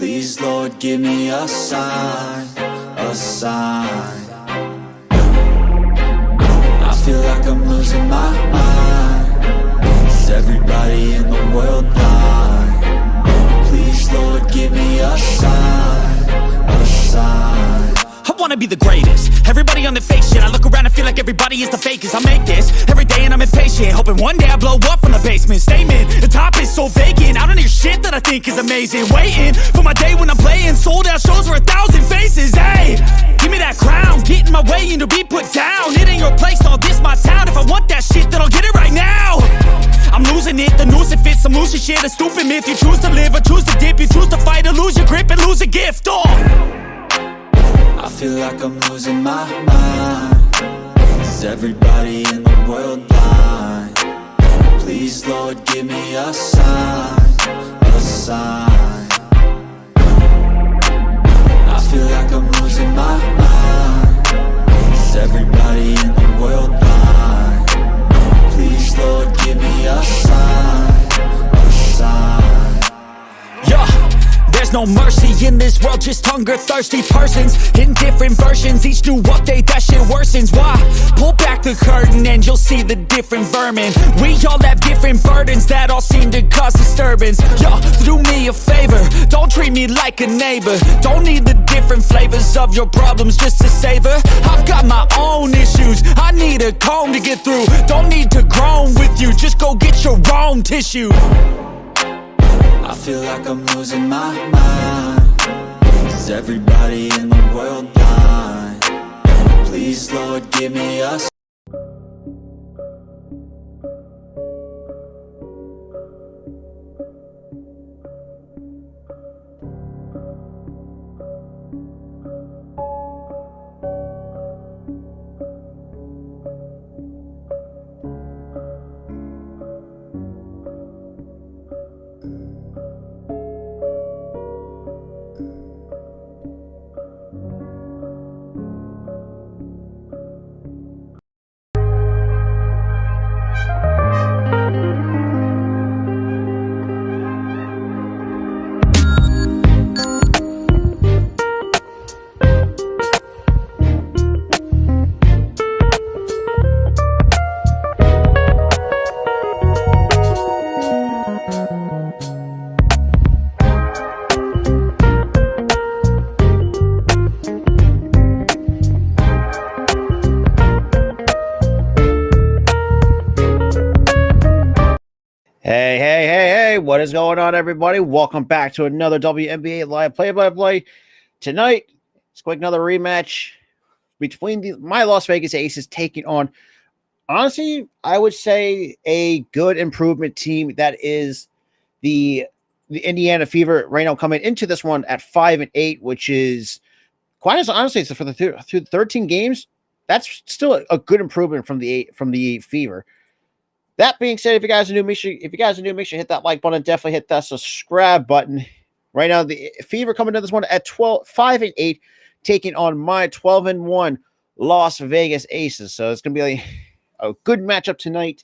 Please, Lord, give me a sign, a sign. I feel like I'm losing my mind. Is everybody in the world blind? Please, Lord, give me a sign, a sign. I wanna be the greatest. Everybody on the fake shit. I look around and feel like everybody is the fakest. I make this every day and I'm impatient, hoping one day I blow up from the basement. Statement, the top is so vacant. I don't hear shit that I think is amazing. Waiting for my day when I'm playing sold out shows for 1,000 faces. Hey, give me that crown, get in my way and to be put down. It ain't your place, all this my town. If I want that shit, then I'll get it right now. I'm losing it, the noose it fits. I'm losing shit, a stupid myth. You choose to live or choose to dip. You choose to fight or lose your grip and lose a gift. I feel like I'm losing my mind. Is everybody in the world blind? Please, Lord, give me a sign, a sign. I feel like I'm losing my mind. Is everybody in the world blind? Please, Lord, give me a sign, a sign. Yeah. There's no mercy in this world, just hunger-thirsty persons in different versions. Each new update, that shit worsens. Why? Pull back the curtain and you'll see the different vermin. We all have different burdens that all seem to cause disturbance. Yo, do me a favor, don't treat me like a neighbor. Don't need the different flavors of your problems just to savor. I've got my own issues, I need a comb to get through. Don't need to groan with you, just go get your own tissue. I feel like I'm losing my mind. Is everybody in the world blind? Please, Lord, give me a sign. Hey, what is going on, everybody? Welcome back to another WNBA Live Play-by-Play. Tonight, it's quick another rematch between my Las Vegas Aces taking on, honestly, I would say a good improvement team that is the Indiana Fever right now, coming into this one at 5-8, which is quite honestly, so for the through 13 games, that's still a good improvement from the Fever. That being said, if you guys are new, make sure you hit that like button. Definitely hit that subscribe button. Right now, the Fever coming to this one at 5-8, taking on my 12-1 Las Vegas Aces. So it's gonna be a good matchup tonight,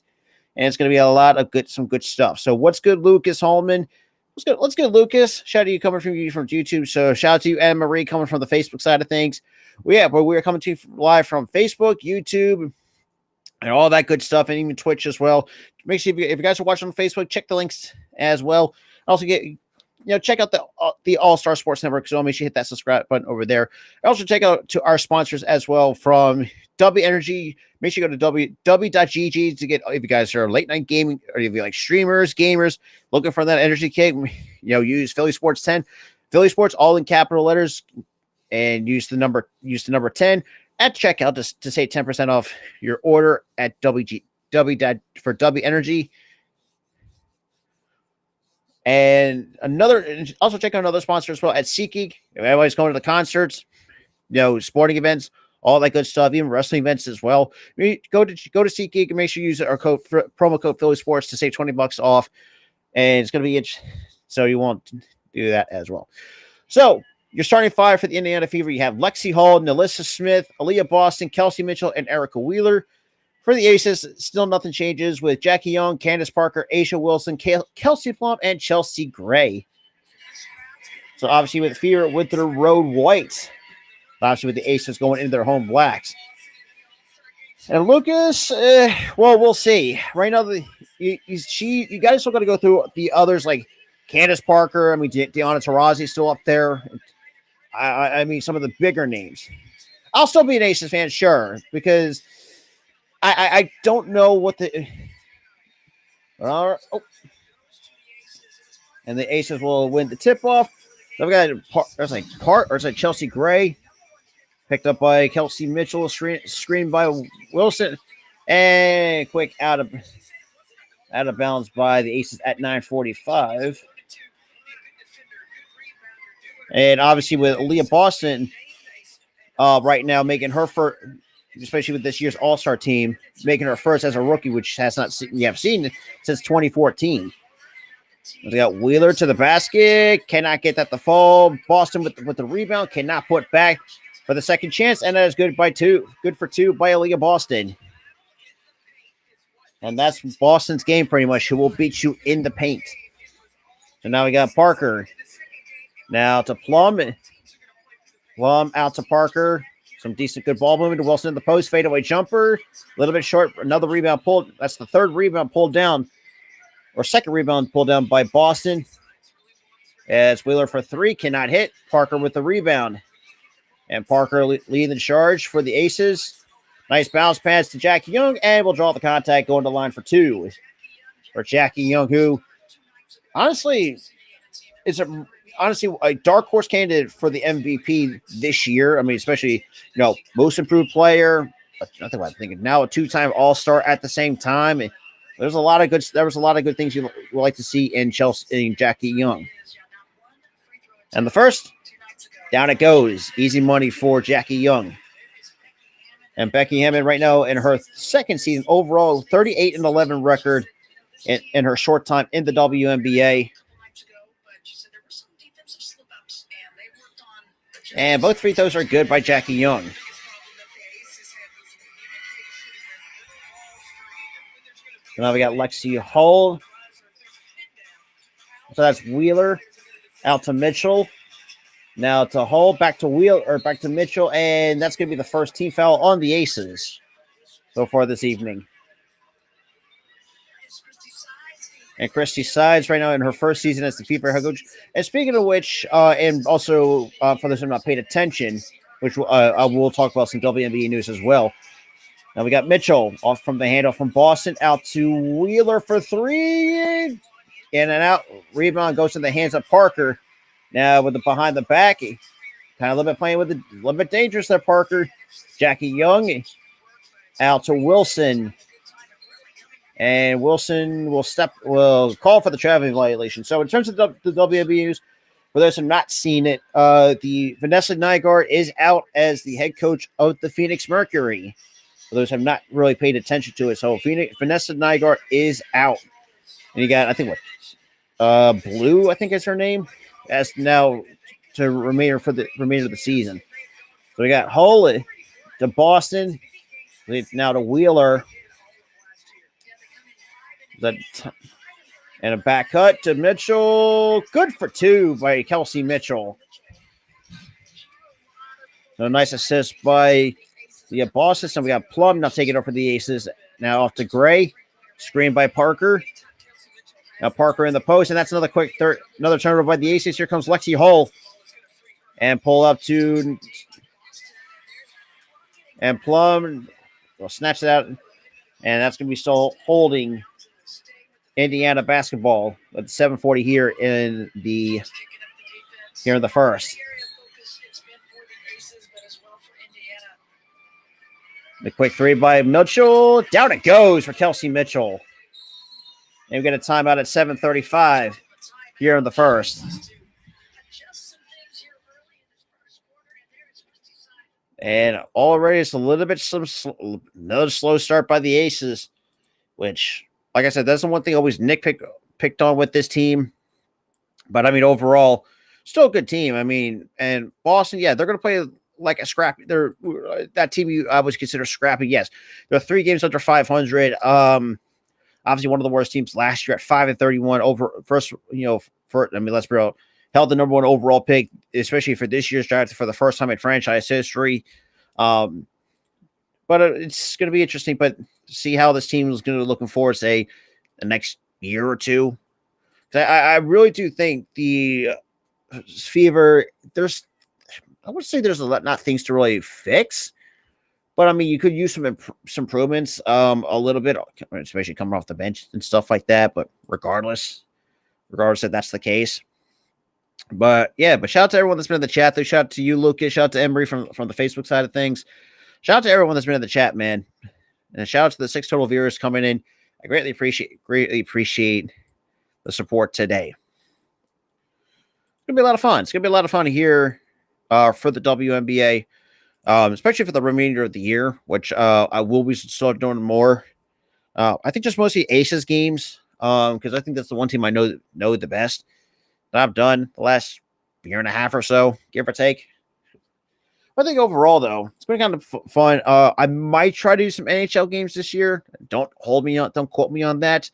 and it's gonna be a lot of some good stuff. So what's good, Lucas Holman? Let's go, Lucas. Shout out to you coming from YouTube. So shout out to you, Anne Marie, coming from the Facebook side of things. But we're coming to you live from Facebook, YouTube, and all that good stuff, and even Twitch as well. Make sure if you guys are watching on Facebook, check the links as well. Also check out the All-Star Sports Network. So make sure you hit that subscribe button over there. Also check out to our sponsors as well from W Energy. Make sure you go to w.gg to get, if you guys are late night gaming, or if you like streamers, gamers, looking for that energy kick, use Philly Sports 10. Philly Sports all in capital letters, and use the number 10 at checkout to save 10% off your order at for W Energy. And also check out another sponsor as well at SeatGeek. Everybody's going to the concerts, sporting events, all that good stuff, even wrestling events as well. Go to SeatGeek and make sure you use our promo code Philly Sports to save $20 off. And it's going to be so you won't do that as well. So your starting five for the Indiana Fever, you have Lexi Hall, Nalissa Smith, Aaliyah Boston, Kelsey Mitchell, and Erica Wheeler. For the Aces, still nothing changes with Jackie Young, Candace Parker, Aisha Wilson, Kelsey Plum, and Chelsea Gray. So obviously with Fear with their road whites. Obviously with the Aces going into their home blacks. And Lucas, well, we'll see. Right now, you guys still got to go through the others like Candace Parker. I mean, Deanna Taurasi still up there. I mean, some of the bigger names. I'll still be an Aces fan, sure, because I don't know what the. And the Aces will win the tip off. Then we got there's like Chelsea Gray, picked up by Kelsey Mitchell, screened by Wilson, and quick out of bounds by the Aces at 9:45. And obviously with Leah Boston right now making her first, especially with this year's All-Star team, making her first as a rookie, which has not we have seen since 2014. We got Wheeler to the basket, cannot get that to fall. Boston with the rebound, cannot put back for the second chance, and that is good for two by Aaliyah Boston. And that's Boston's game pretty much, who will beat you in the paint. So now we got Parker. Now to Plum. Plum out to Parker. Some decent good ball movement to Wilson in the post. Fadeaway jumper. A little bit short. Another rebound pulled. That's the third rebound pulled down. Or second rebound pulled down by Boston. As Wheeler for three. Cannot hit. Parker with the rebound. And Parker leading the charge for the Aces. Nice bounce pass to Jackie Young. And we'll draw the contact going to the line for two. For Jackie Young, who honestly is a dark horse candidate for the MVP this year. I mean, especially, most improved player. Nothing I'm thinking now, a two-time All-Star at the same time. There was a lot of good things you would like to see in Jackie Young. And the first, down it goes. Easy money for Jackie Young. And Becky Hammond right now in her second season overall, 38-11 record in her short time in the WNBA. And both free throws are good by Jackie Young. So now we got Lexi Hull. So that's Wheeler out to Mitchell. Now to Hull, back to Mitchell, and that's going to be the first team foul on the Aces so far this evening. And Christy Sides right now in her first season as the FIBA head coach. And speaking of which, and also for those who have not paid attention, which I will talk about some WNBA news as well. Now we got Mitchell off from the handoff from Boston out to Wheeler for three. In and out. Rebound goes to the hands of Parker. Now with the behind the back, kind of a little bit playing with a little bit dangerous there, Parker. Jackie Young out to Wilson. And Wilson will call for the traveling violation. So in terms of the WNBA news, for those who have not seen it, the Vanessa Nygaard is out as the head coach of the Phoenix Mercury. For those who have not really paid attention to it, so Vanessa Nygaard is out. And you got, I think, Blue, I think is her name, as now to remain for the remainder of the season. So we got Hull to Boston, now to Wheeler. And a back cut to Mitchell. Good for two by Kelsey Mitchell. So a nice assist by the Boston. So we got Plum now taking over the Aces. Now off to Gray. Screen by Parker. Now Parker in the post. And that's another quick another turnover by the Aces. Here comes Lexi Hull. And pull up to. And Plum will snatch it out. And that's going to be still holding Indiana basketball at 7:40 here in the first. The quick three by Mitchell. Down it goes for Kelsey Mitchell. And we get a timeout at 7:35 here in the first. And already it's a little bit another slow start by the Aces, which, like I said, that's the one thing I always picked on with this team. But, I mean, overall, still a good team. I mean, and Boston, yeah, they're going to play like a scrappy. They're that team I would consider scrappy. Yes, they're 3 games under 500. Obviously, one of the worst teams last year at 5-31 over first. Let's be real. held the number one overall pick, especially for this year's draft for the first time in franchise history. But it's going to be interesting, but see how this team is going to looking forward, say, the next year or two. I really do think the Fever, I would say there's not things to really fix, but I mean, you could use some improvements a little bit, especially coming off the bench and stuff like that. But regardless if that's the case. But yeah, but shout out to everyone that's been in the chat. Though. Shout out to you, Lucas. Shout out to Emery from the Facebook side of things. Shout out to everyone that's been in the chat, man. And shout out to the 6 total viewers coming in. I greatly appreciate the support today. It's gonna be a lot of fun. It's gonna be a lot of fun here for the WNBA, especially for the remainder of the year, which I will be start doing more. I think just mostly Aces games, because I think that's the one team I know the best that I've done the last year and a half or so, give or take. I think overall, though, it's been kind of fun. I might try to do some NHL games this year. Don't quote me on that.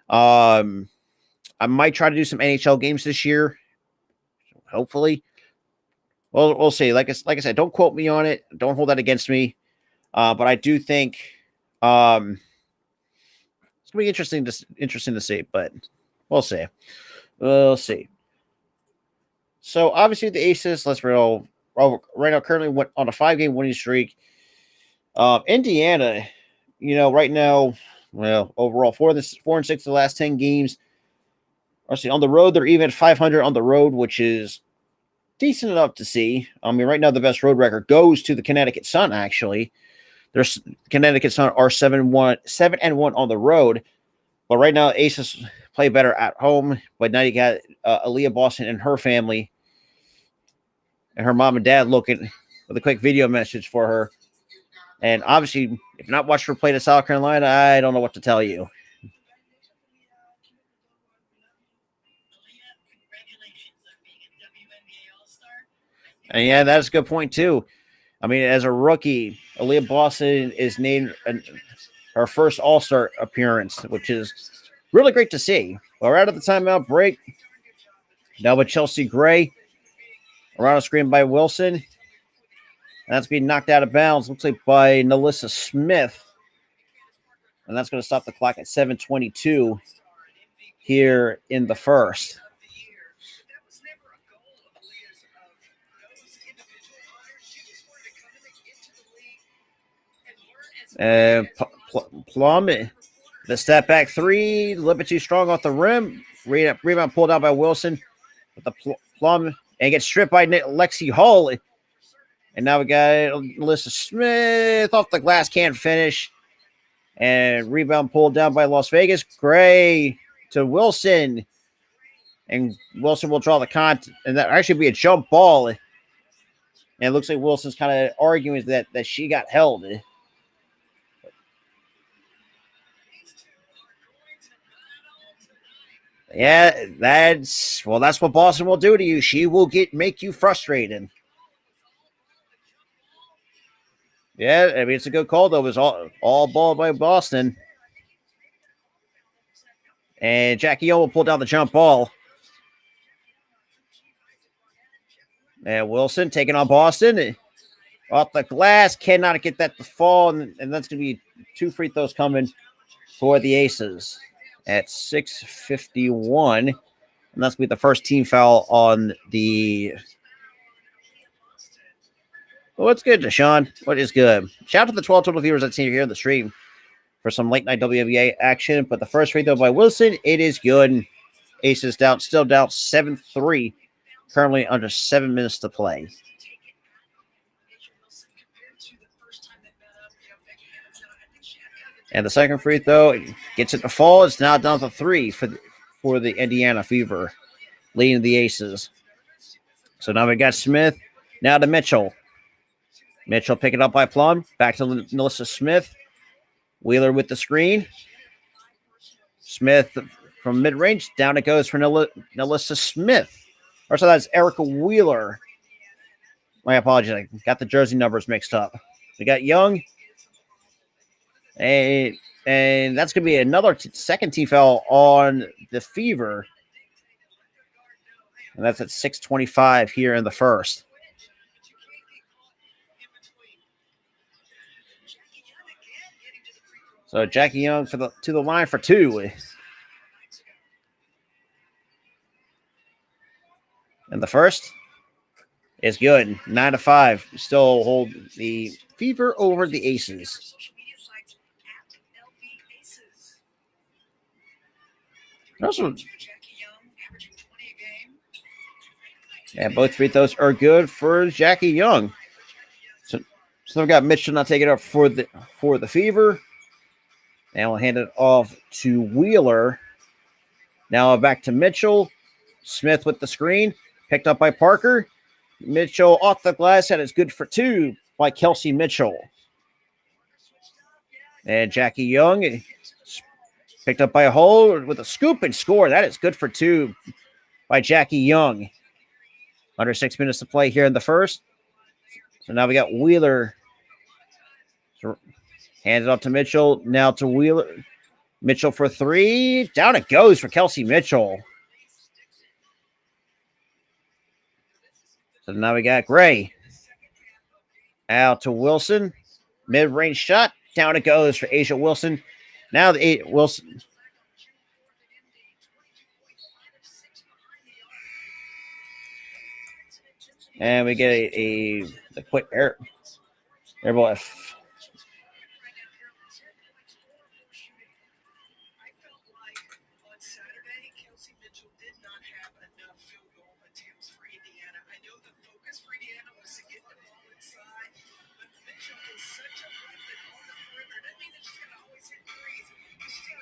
I might try to do some NHL games this year. Hopefully. Well, we'll see. Like I said, don't quote me on it. Don't hold that against me. But I do think it's gonna be interesting to see. But we'll see. We'll see. So obviously the Aces, let's roll. Right now, currently on a 5-game winning streak. Indiana, right now, well, overall 4-6 the last 10 games. Actually, on the road, they're even at 500 on the road, which is decent enough to see. I mean, right now, the best road record goes to the Connecticut Sun. Actually, there's Connecticut Sun are 7-1 on the road, but right now, Aces play better at home. But now you got Aaliyah Boston and her family. And her mom and dad looking with a quick video message for her. And obviously, if not watched her play to South Carolina, I don't know what to tell you. And yeah, that's a good point, too. I mean, as a rookie, Aaliyah Boston is named her first All-Star appearance, which is really great to see. Well, we're out of the timeout break. Now with Chelsea Gray. Around a screen by Wilson. That's being knocked out of bounds. Looks like by Nalissa Smith. And that's going to stop the clock at 7:22 here in the first. Plum, the step back three, a little bit too strong off the rim. Rebound pulled out by Wilson. With the Plum. And gets stripped by Lexi Hall. And now we got Alyssa Smith off the glass, can't finish. And rebound pulled down by Las Vegas. Gray to Wilson. And Wilson will draw the contact. And that actually be a jump ball. And it looks like Wilson's kind of arguing that she got held. Yeah, that's what Boston will do to you. She will make you frustrated. Yeah, I mean, it's a good call, though. It was all ball by Boston. And Jackie O will pull down the jump ball. And Wilson taking on Boston. Off the glass, cannot get that to fall. And that's going to be 2 free throws coming for the Aces at 6:51. And that's going to be the first team foul on the... Well, what's good, Deshaun? What is good? Shout out to the 12 total viewers that's here in the stream for some late night WNBA action. But the first free throw by Wilson, it is good. Aces still down 7-3. Currently under 7 minutes to play. And the second free throw gets it to fall. It's now down to 3 for the Indiana Fever, leading the Aces. So now we got Smith. Now to Mitchell. Mitchell picking up by Plum. Back to Nalissa Smith. Wheeler with the screen. Smith from mid-range. Down it goes for Nalissa Smith. Or so that's Erica Wheeler. My apologies. I got the jersey numbers mixed up. We got Young. And that's going to be another second team foul on the Fever. And that's at 6:25 here in the first. So Jackie Young to the line for two. And the first is good. 9-5. Still hold the Fever over the Aces. Also, yeah, both free throws are good for Jackie Young. So we've got Mitchell not taking it up for the Fever. Now we'll hand it off to Wheeler. Now back to Mitchell. Smith with the screen. Picked up by Parker. Mitchell off the glass, and it's good for two by Kelsey Mitchell. And Jackie Young picked up by Hull with a scoop and score. That is good for two by Jackie Young. Under 6 minutes to play here in the first. So now we got Wheeler. Hand it off to Mitchell. Now to Wheeler. Mitchell for three. Down it goes for Kelsey Mitchell. So now we got Gray. Out to Wilson. Mid-range shot. Down it goes for Asia Wilson. Now the Wilson. And we get a quick air ball.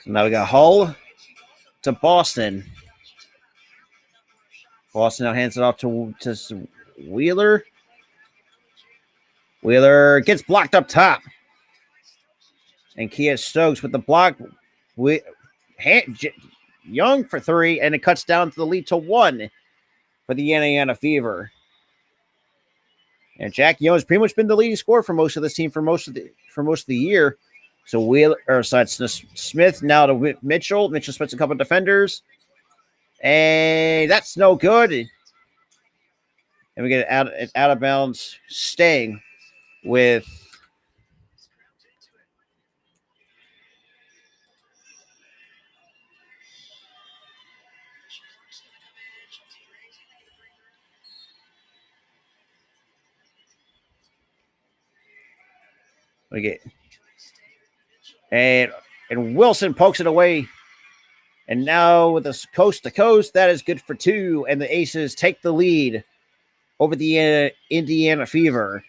So now we got Hull to Boston. Boston now hands it off to Wheeler. Wheeler gets blocked up top. And Kia Stokes with the block. Young for three, and it cuts down to the lead to one for the Yana Fever. And Jack Young's pretty much been the leading scorer for most of this team for most of the year. So Smith now to Mitchell. Mitchell splits a couple of defenders. And that's no good. And we get it out of bounds, staying with and Wilson pokes it away. And now with this coast to coast, that is good for two. And the Aces take the lead over the Indiana Fever.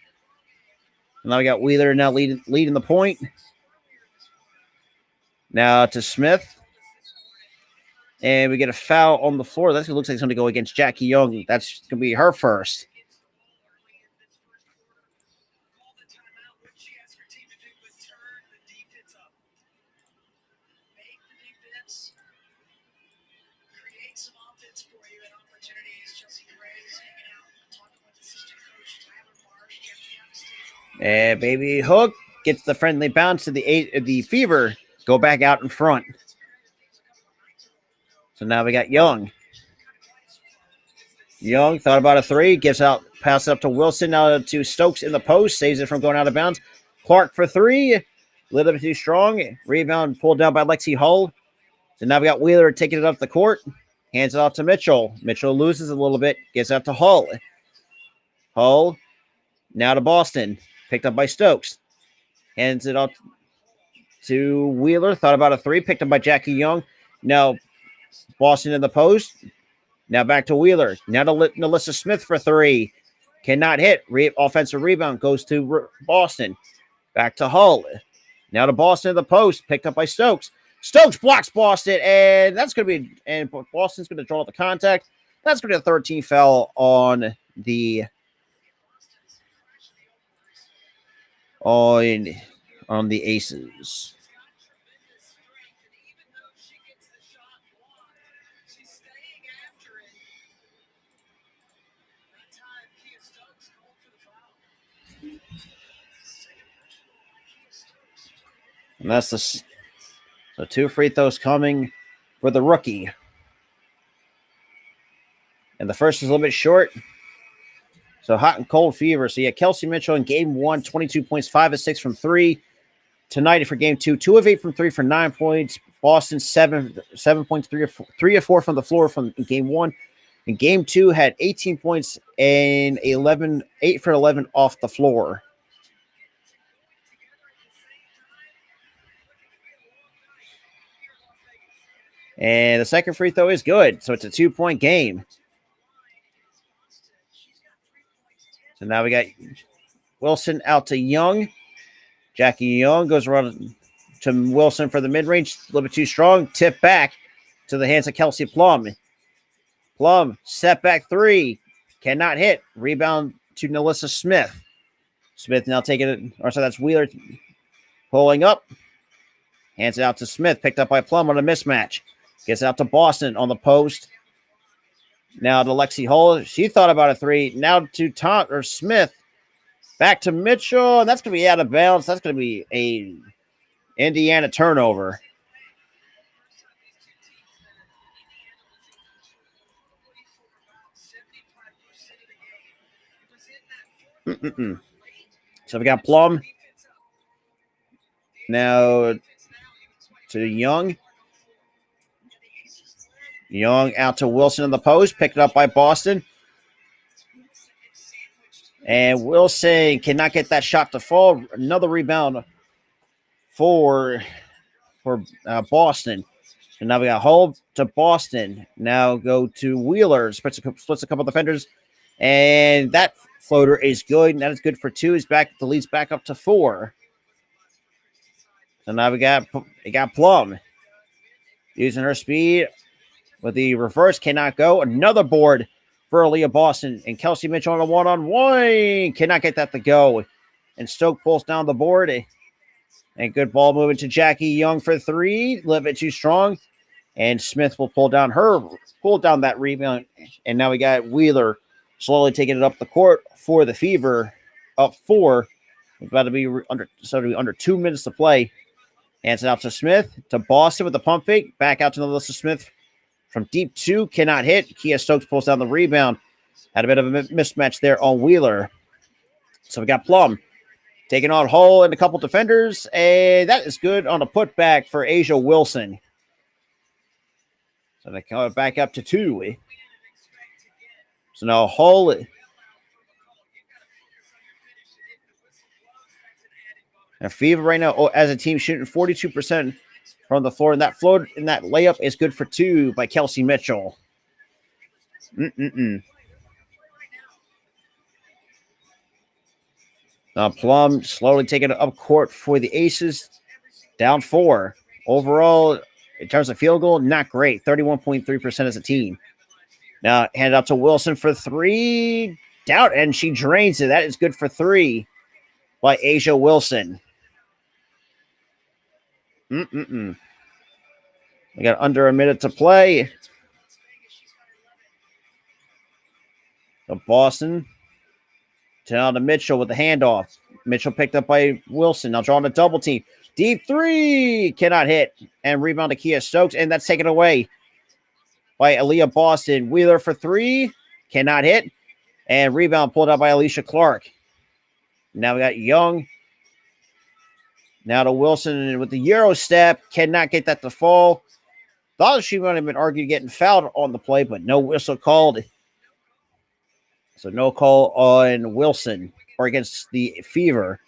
And now we got Wheeler now leading the point. Now to Smith. And we get a foul on the floor. That looks like it's going to go against Jackie Young. That's going to be her first. And Baby Hook gets the friendly bounce to the Fever. Go back out in front. So now we got Young. Young thought about a three. Passes up to Wilson. Now to Stokes in the post. Saves it from going out of bounds. Clark for three. A little bit too strong. Rebound pulled down by Lexi Hull. So now we got Wheeler taking it up the court. Hands it off to Mitchell. Mitchell loses a little bit. Gets out to Hull. Hull. Now to Boston. Picked up by Stokes. Hands it off to Wheeler. Thought about a three. Picked up by Jackie Young. Now Boston in the post. Now back to Wheeler. Now to Nalissa Smith for three. Cannot hit. Offensive rebound goes to Boston. Back to Hull. Now to Boston in the post. Picked up by Stokes. Stokes blocks Boston. And that's going to be, and Boston's going to draw the contact. That's going to be a 13 foul on the Aces. And that's so two free throws coming for the rookie. And the first is a little bit short. So hot and cold fever. So yeah, Kelsey Mitchell in game 1, 22 points, 5 of 6 from 3. Tonight for game 2, 2 of 8 from 3 for 9 points. Boston 7 points, 3 of 4 from the floor from game 1. In game 2 had 18 points and 8 for 11 off the floor. And the second free throw is good. So it's a 2-point game. So now we got Wilson out to Young. Jackie Young goes around to Wilson for the mid-range. A little bit too strong. Tip back to the hands of Kelsey Plum. Plum, step back 3. Cannot hit. Rebound to Nalissa Smith. Smith now taking it. Or so that's Wheeler pulling up. Hands it out to Smith. Picked up by Plum on a mismatch. Gets out to Boston on the post. Now to Lexi Hull. She thought about a 3. Now to Smith. Back to Mitchell. And that's going to be out of bounds. That's going to be a Indiana turnover. So we got Plum. Now to Young. Young out to Wilson in the post. Picked up by Boston. And Wilson cannot get that shot to fall. Another rebound for Boston. And now we got Hull to Boston. Now go to Wheeler. Splits a couple of defenders. And that floater is good. And that is good for 2. The lead's back up to 4. So now we got Plum. Using her speed. With the reverse, cannot go. Another board for Aaliyah Boston. And Kelsey Mitchell on a one-on-one. Cannot get that to go. And Stoke pulls down the board. And good ball moving to Jackie Young for 3. A little bit too strong. And Smith will pull down that rebound. And now we got Wheeler slowly taking it up the court for the Fever. Up 4. It's about to be under 2 minutes to play. Hands it out to Smith. To Boston with the pump fake. Back out to Melissa Smith. From deep 2, cannot hit. Kia Stokes pulls down the rebound. Had a bit of a mismatch there on Wheeler. So we got Plum taking on Hull and a couple defenders. And that is good on a putback for Asia Wilson. So they come back up to 2. So now Hull. And Fever right now, as a team, shooting 42% from the floor, and that layup is good for 2 by Kelsey Mitchell. Now Plum slowly taking it up court for the Aces. Down 4. Overall, in terms of field goal, not great. 31.3% as a team. Now hand out to Wilson for 3. Down, and she drains it. That is good for 3 by Asia Wilson. We got under a minute to play. So Boston. Down to Mitchell with the handoff. Mitchell picked up by Wilson. Now drawing a double team. Deep 3. Cannot hit. And rebound to Kia Stokes. And that's taken away by Aaliyah Boston. Wheeler for 3. Cannot hit. And rebound pulled out by Alicia Clark. Now we got Young. Now to Wilson with the Euro step. Cannot get that to fall. Thought she might have been argued getting fouled on the play, but no whistle called. So no call on Wilson or against the Fever.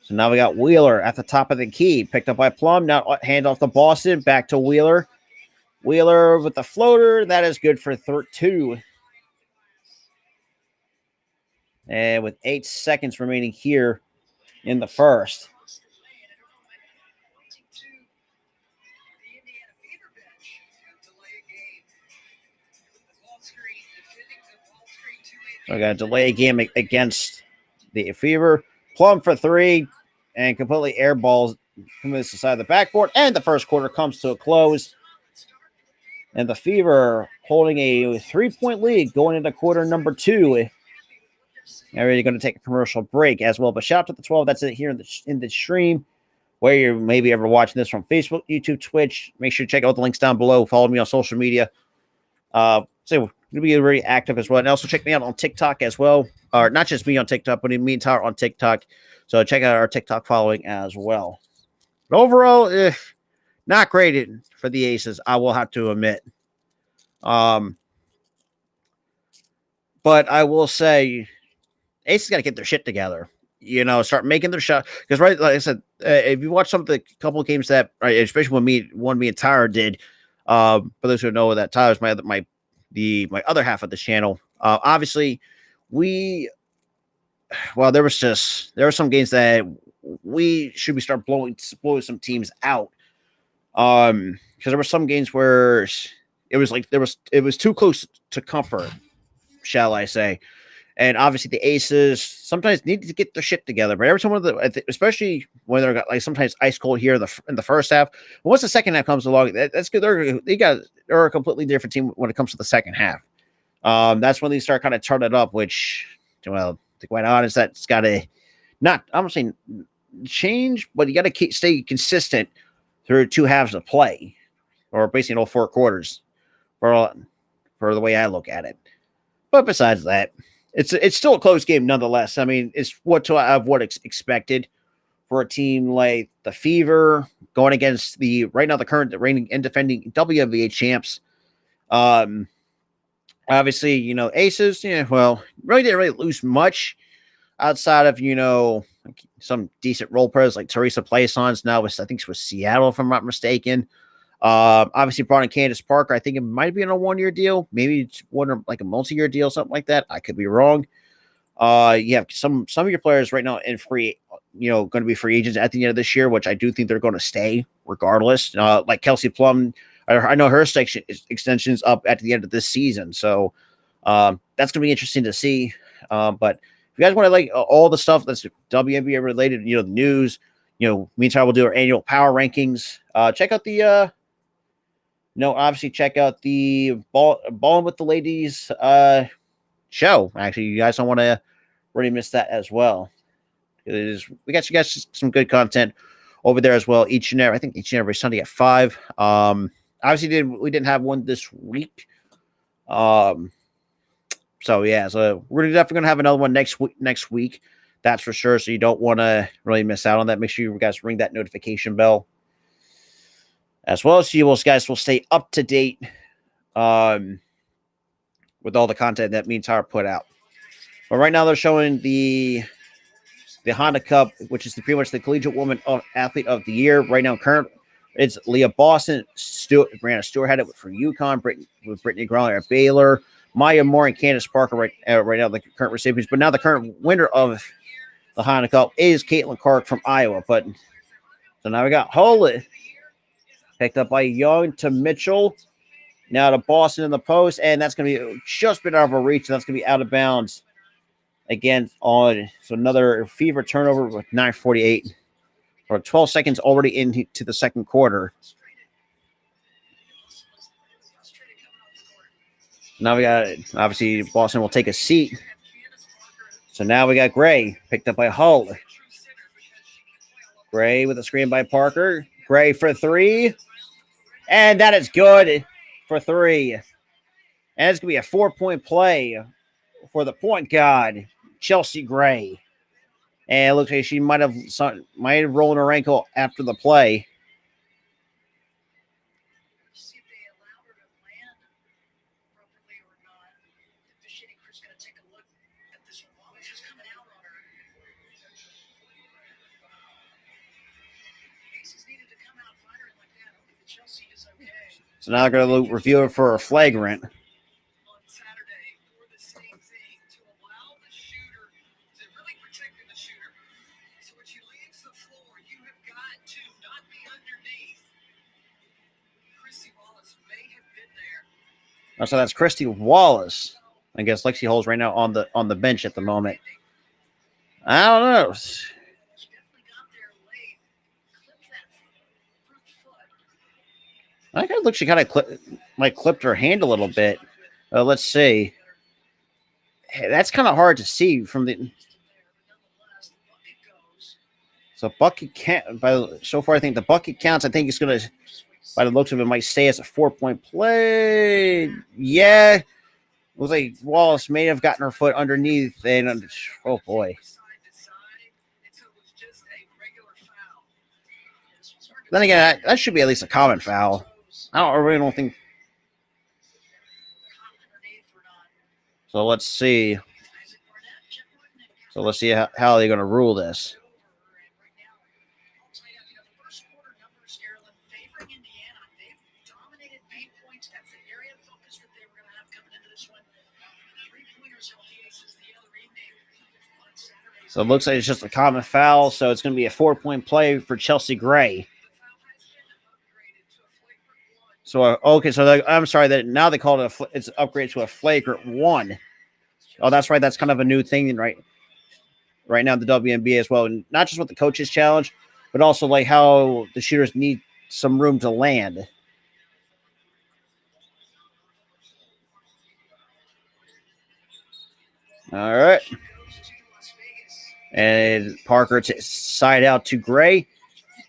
So now we got Wheeler at the top of the key. Picked up by Plum. Now hand off to Boston. Back to Wheeler. Wheeler with the floater. That is good for 2. And with 8 seconds remaining here in the first. So I got to delay a game against the Fever. Plum for 3 and completely airballs from this side of the backboard. And the first quarter comes to a close. And the Fever holding a 3-point lead going into quarter number 2. Now we're going to take a commercial break as well. But shout out to the 12 that's it here in the stream. Where you're maybe ever watching this from Facebook, YouTube, Twitch. Make sure to check out the links down below. Follow me on social media. So we'll be very active as well. And also check me out on TikTok as well. Or not just me on TikTok, but me and Tyler on TikTok. So check out our TikTok following as well. But overall, not great for the Aces, I will have to admit. But I will say, Aces got to get their shit together. Start making their shot. Because like I said, if you watch some of the couple of games that, right, especially when me and Tyler did, for those who know that Tyler's my other half of the channel. Obviously, there were some games that we should start blowing some teams out. Because there were some games where it was too close to comfort, shall I say. And obviously, the Aces sometimes need to get their shit together. But every time especially when they're like sometimes ice cold here in the first half. Once the second half comes along, that's good. They're a completely different team when it comes to the second half. That's when they start kind of turning it up. Which, well, to be quite honest, that's got to I'm saying change, but you got to stay consistent through two halves of play, or basically all four quarters, for the way I look at it. But besides that, it's still a close game nonetheless. I mean, it's what expected for a team like the Fever going against the current reigning and defending WNBA champs. Obviously, Aces, really didn't really lose much outside of, some decent role players like Teresa Plaisance. Now, I think it was Seattle, if I'm not mistaken. Obviously brought in Candace Parker. I think it might be on a 1-year deal, maybe it's like a multi-year deal, something like that. I could be wrong. You have some of your players right now in free, going to be free agents at the end of this year, which I do think they're going to stay regardless. Like Kelsey Plum, I know her extension's up at the end of this season, so that's going to be interesting to see. But if you guys want to like all the stuff that's WNBA related, the news, meantime, we'll do our annual power rankings. Check out the obviously check out the Ballin' with the Ladies show. Actually, you guys don't want to really miss that as well. We got you guys some good content over there as well. Each and every Sunday at 5. Obviously we didn't have one this week. So yeah, so we're definitely gonna have another one next week. That's for sure. So you don't want to really miss out on that. Make sure you guys ring that notification bell, as well as you guys will stay up to date with all the content that me and Tyler put out. But right now they're showing the Honda Cup, which is pretty much the Collegiate Woman Athlete of the Year. Right now, it's Leah Boston, Brianna Stewart had it for UConn, Brittany Growler at Baylor, Maya Moore and Candace Parker right now, the current recipients. But now the current winner of the Honda Cup is Caitlin Clark from Iowa. So now we got Holy picked up by Young to Mitchell. Now to Boston in the post, and that's going to be just been out of a reach. And that's going to be out of bounds again so another Fever turnover with 9:48 or 12 seconds already into the second quarter. Now we got, obviously, Boston will take a seat. So now we got Gray picked up by Hull. Gray with a screen by Parker. Gray for 3. And that is good for 3. And it's going to be a 4-point play for the point guard, Chelsea Gray. And it looks like she might have rolled her ankle after the play. So now they're going to review it for a flagrant. So that's Christy Wallace. I guess Lexi Hull's right now on the bench at the moment. I don't know. I think it looks she kind of clipped her hand a little bit. Let's see. Hey, that's kind of hard to see from the. So bucket count. So far, I think the bucket counts. I think it's going to By the looks of it, might stay as a 4-point play. Yeah. Looks like Wallace may have gotten her foot underneath. And, oh, boy. Then again, that should be at least a common foul. I really don't think. So let's see. Let's see how they're going to rule this. So it looks like it's just a common foul. So it's going to be a 4-point play for Chelsea Gray. So okay, so I'm sorry that now they call it it's upgraded to a flagrant 1. Oh, that's right. That's kind of a new thing right now in the WNBA as well, and not just with the coaches challenge, but also like how the shooters need some room to land. All right. And Parker side out to Gray.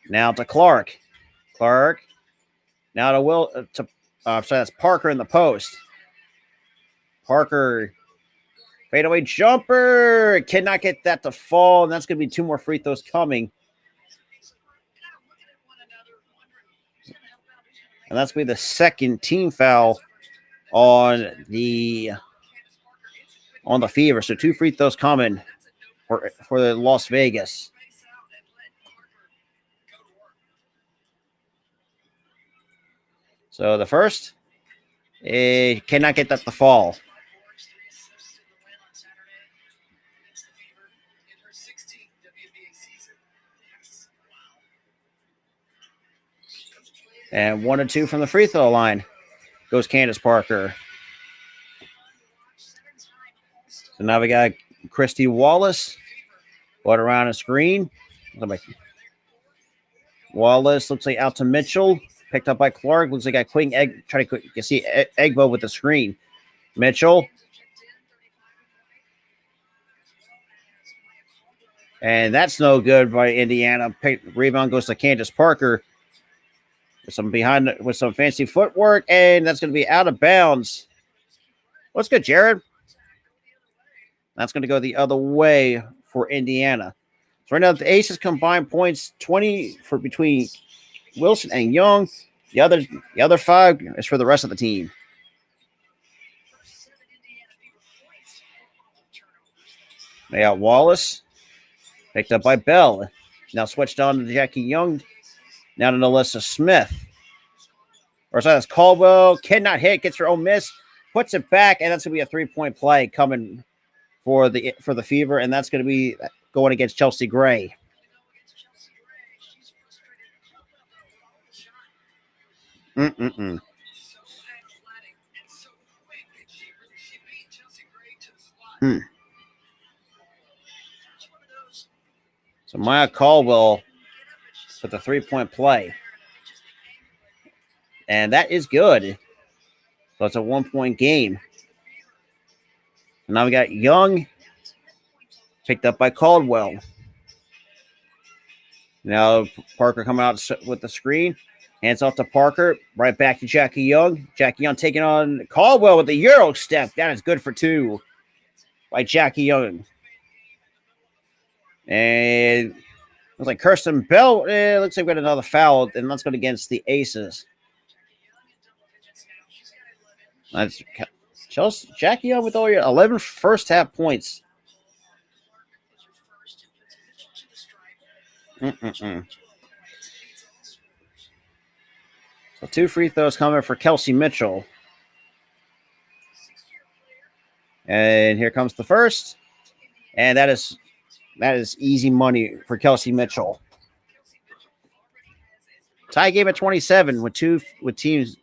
Now to Clark. Now to Will. Sorry, that's Parker in the post. Parker. Fadeaway jumper. Cannot get that to fall. And that's going to be 2 more free throws coming. And that's going to be the second team foul on the Fever. So 2 free throws coming for the Las Vegas. So the first, cannot get that to fall. And 1 and 2 from the free throw line goes Candace Parker. So now we got Christy Wallace. Brought around a screen. Wallace looks like out to Mitchell. Picked up by Clark. Looks like a quick egg. You see Egbo with the screen. Mitchell. And that's no good by Indiana. Rebound goes to Candace Parker. With some fancy footwork. And that's going to be out of bounds. What's good, Jared? That's going to go the other way for Indiana. So right now, the Aces combined points 20 for between Wilson and Young. The other 5 is for the rest of the team. They got Wallace. Picked up by Bell. Now switched on to Jackie Young. Now to Alyssa Smith. Or sorry, that's Caldwell. Cannot hit. Gets her own miss. Puts it back. And that's going to be a 3-point play coming for the Fever. And that's going to be going against Chelsea Gray. So Maya Caldwell with a 3-point play. And that is good. So it's a 1-point game. And now we got Young picked up by Caldwell. Now Parker coming out with the screen. Hands off to Parker. Right back to Jackie Young. Jackie Young taking on Caldwell with the Euro step. That is good for 2 by Jackie Young. And looks like Kirsten Bell. Looks like we got another foul. And that's going against the Aces. That's Chelsea, Jackie Young with all your 11 first half points. So 2 free throws coming for Kelsey Mitchell. And here comes the first. And that is easy money for Kelsey Mitchell. Tie game at 27 with teams,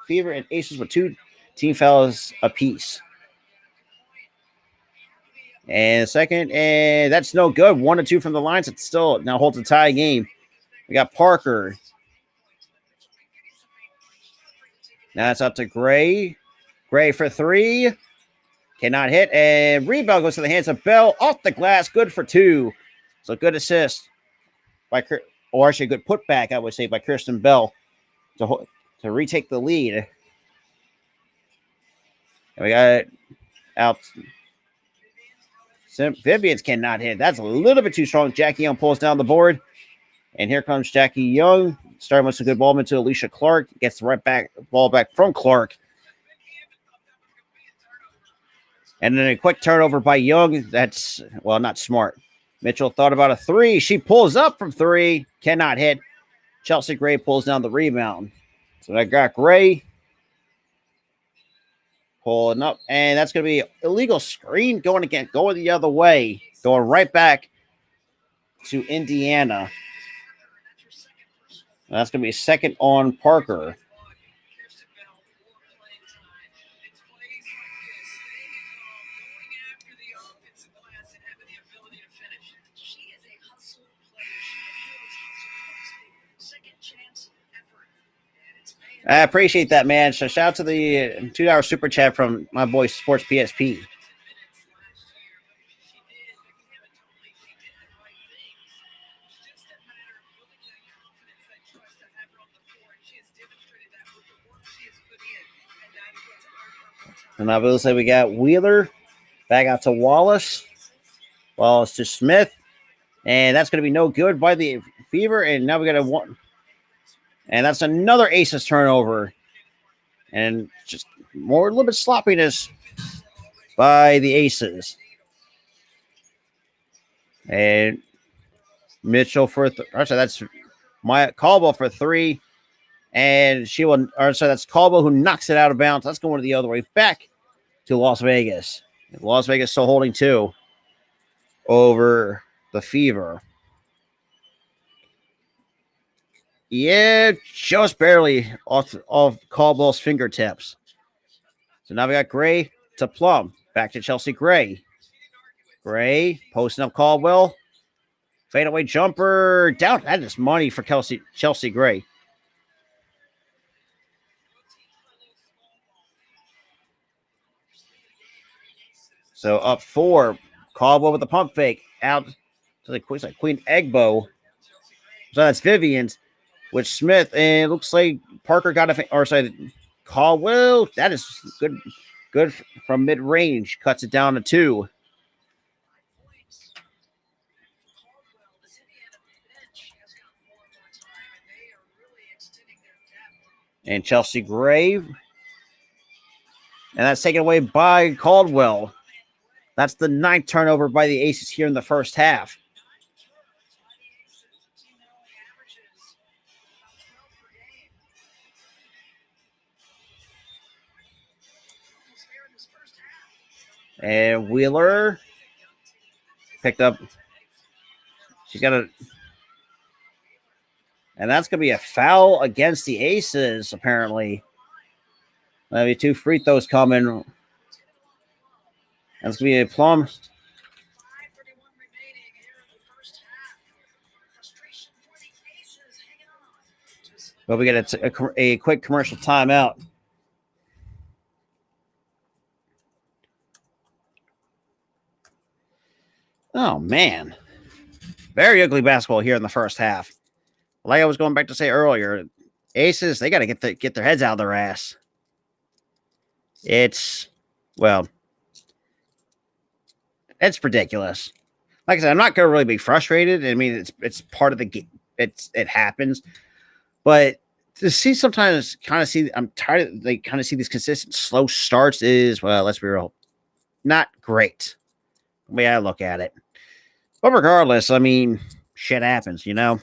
Fever and Aces with 2 team fouls apiece. And second, and that's no good. 1 and 2 from the lines. It still now holds a tie game. We got Parker. Now it's up to Gray. Gray for 3. Cannot hit. And rebound goes to the hands of Bell. Off the glass. Good for 2. So good assist by, or actually good putback, I would say, by Kirsten Bell. to retake the lead. And we got out. Vivians cannot hit. That's a little bit too strong. Jackie Young pulls down the board. And here comes Jackie Young. Starting with some good ball to Alicia Clark. Gets the ball back from Clark. And then a quick turnover by Young. That's, well, not smart. Mitchell thought about a three. She pulls up from three. Cannot hit. Chelsea Gray pulls down the rebound. So I got Gray pulling up. And that's going to be illegal screen going the other way. Going right back to Indiana. And that's going to be second on Parker. I appreciate that, man. So shout out to the $2 super chat from my boy Sports PSP. And I will say we got Wheeler back out to Wallace. Wallace to Smith. And that's going to be no good by the Fever. And now we got a one. And that's another Aces turnover. And just a little bit sloppiness by the Aces. And Mitchell that's Caldwell for three. And that's Caldwell who knocks it out of bounds. That's going the other way back to Las Vegas. Las Vegas still holding two over the Fever. Yeah, just barely off Caldwell's fingertips. So now we got Gray to Plum. Back to Chelsea Gray. Gray posting up Caldwell. Fadeaway jumper. Down. That is money for Chelsea Gray. So up four. Caldwell with the pump fake. Out to the Queen Egbo. So that's Vivian's. With Smith, and it looks like Parker got Caldwell. That is good from mid-range. Cuts it down to two. And Chelsea Gray. And that's taken away by Caldwell. That's the 9th turnover by the Aces here in the first half. And Wheeler picked up. She's got a. And that's going to be a foul against the Aces, apparently. There'll be 2 free throws coming. That's going to be a Plum. But we get a quick commercial timeout. Oh, man. Very ugly basketball here in the first half. Like I was going back to say earlier, Aces, they got to get their heads out of their ass. It's ridiculous. Like I said, I'm not going to really be frustrated. I mean, it's part of the game. It happens. But to see sometimes I'm tired of see these consistent slow starts is, well, let's be real, not great. The way I look at it. But regardless, I mean, shit happens, you know.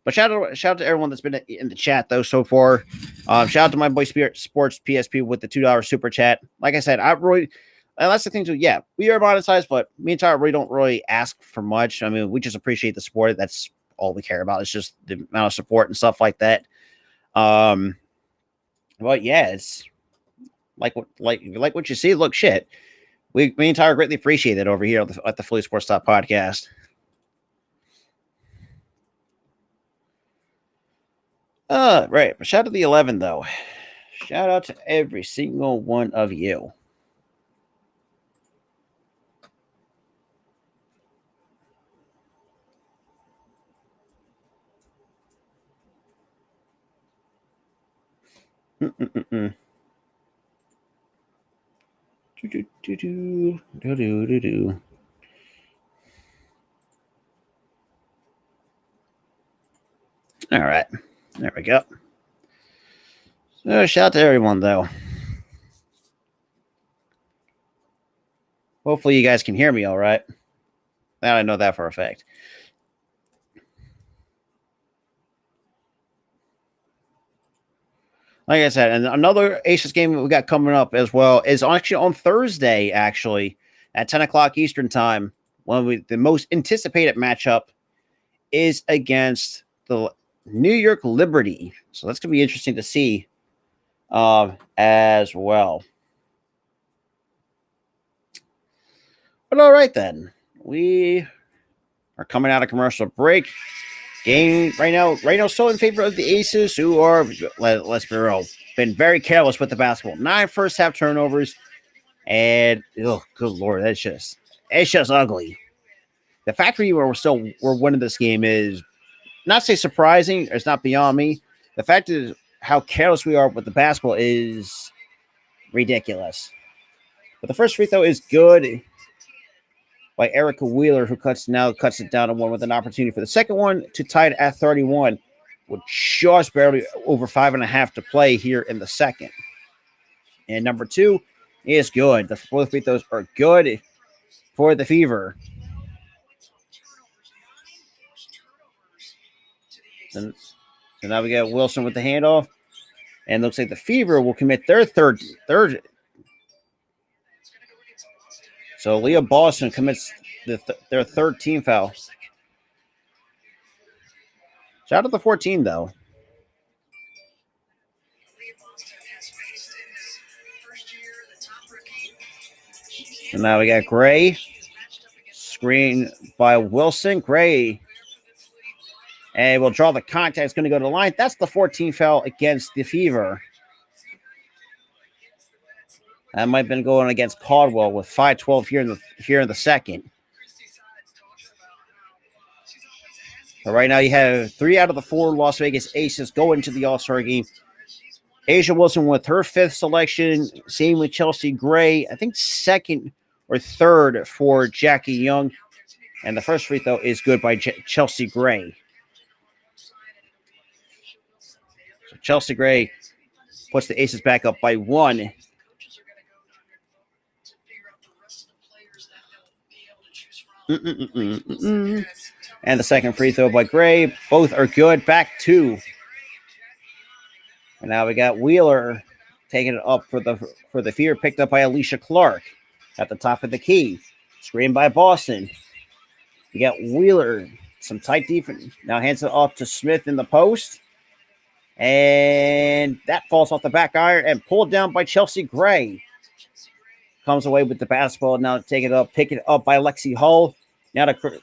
But shout out to everyone that's been in the chat though so far. Shout out to my boy Sports PSP with the $2 super chat. Like I said, and that's the thing too. Yeah, we are monetized, but me and Tyler really don't really ask for much. I mean, we just appreciate the support. That's all we care about. It's just the amount of support and stuff like that. Well, yeah, it's like what you see. Look, shit. Me and Tyler greatly appreciate it over here at the Philly Sports Talk podcast. Right. Shout out to the 11, though. Shout out to every single one of you. Mm-mm-mm-mm. Do-do-do-do. All right. There we go. So shout out to everyone, though. Hopefully you guys can hear me all right. Now I know that for a fact. Like I said, and another Aces game we got coming up as well is actually on Thursday, actually, at 10 o'clock Eastern time. The most anticipated matchup is against the New York Liberty. So that's going to be interesting to see as well. But all right, then. We are coming out of commercial break. Game right now still in favor of the Aces, who are, let's be real, been very careless with the basketball. 9 first half turnovers, and oh, good lord, it's just ugly. The fact that we're winning this game is not say surprising. It's not beyond me. The fact is how careless we are with the basketball is ridiculous. But the first free throw is good by Erica Wheeler, who cuts it down to one with an opportunity for the second one to tie it at 31, with just barely over 5.5 to play here in the second. And number 2 is good. Both free throws are good for the Fever. And so now we got Wilson with the handoff, and looks like the Fever will commit their third. So Leah Boston commits their third team foul. Shout out to 14, though. And now we got Gray. Screen by Wilson. Gray. And we'll draw the contact. It's going to go to the line. That's the 14th foul against the Fever. That might have been going against Caldwell with 5:12 here in the second. But right now you have 3 out of the 4 Las Vegas Aces go into the All-Star game. Asia Wilson with her 5th selection. Same with Chelsea Gray. I think 2nd or 3rd for Jackie Young. And the first free throw is good by Chelsea Gray. So Chelsea Gray puts the Aces back up by 1. And the second free throw by Gray. Both are good. Back 2. And now we got Wheeler taking it up for the Fear, picked up by Alicia Clark at the top of the key. Screen by Boston. You got Wheeler, some tight defense. Now hands it off to Smith in the post. And that falls off the back iron and pulled down by Chelsea Gray. Comes away with the basketball. Now pick it up by Lexi Hull. Now to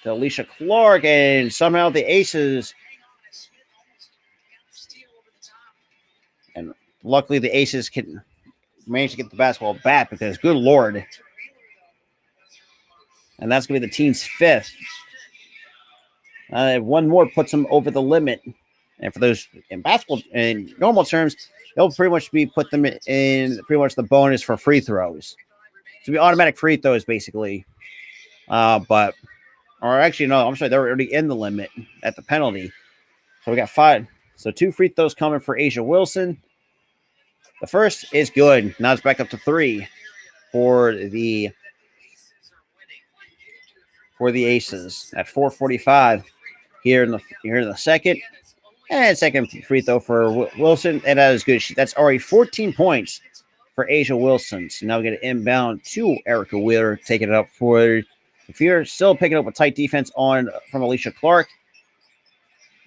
Alicia Clark, and somehow the Aces. And luckily the Aces can manage to get the basketball back because, good lord. And that's going to be the team's 5th. One more puts them over the limit. And for those in basketball, in normal terms, they'll pretty much put them in pretty much the bonus for free throws. So be automatic free throws, basically. Or actually, no, I'm sorry, they're already in the limit at the penalty. So we got 5. So 2 free throws coming for Asia Wilson. The first is good. Now it's back up to 3 for the Aces at 4:45 here in the second. And second free throw for Wilson, and that is good. That's already 14 points for Asia Wilson. So now we get an inbound to Erica Wheeler, taking it up for the Fear. Still picking up a tight defense from Alicia Clark.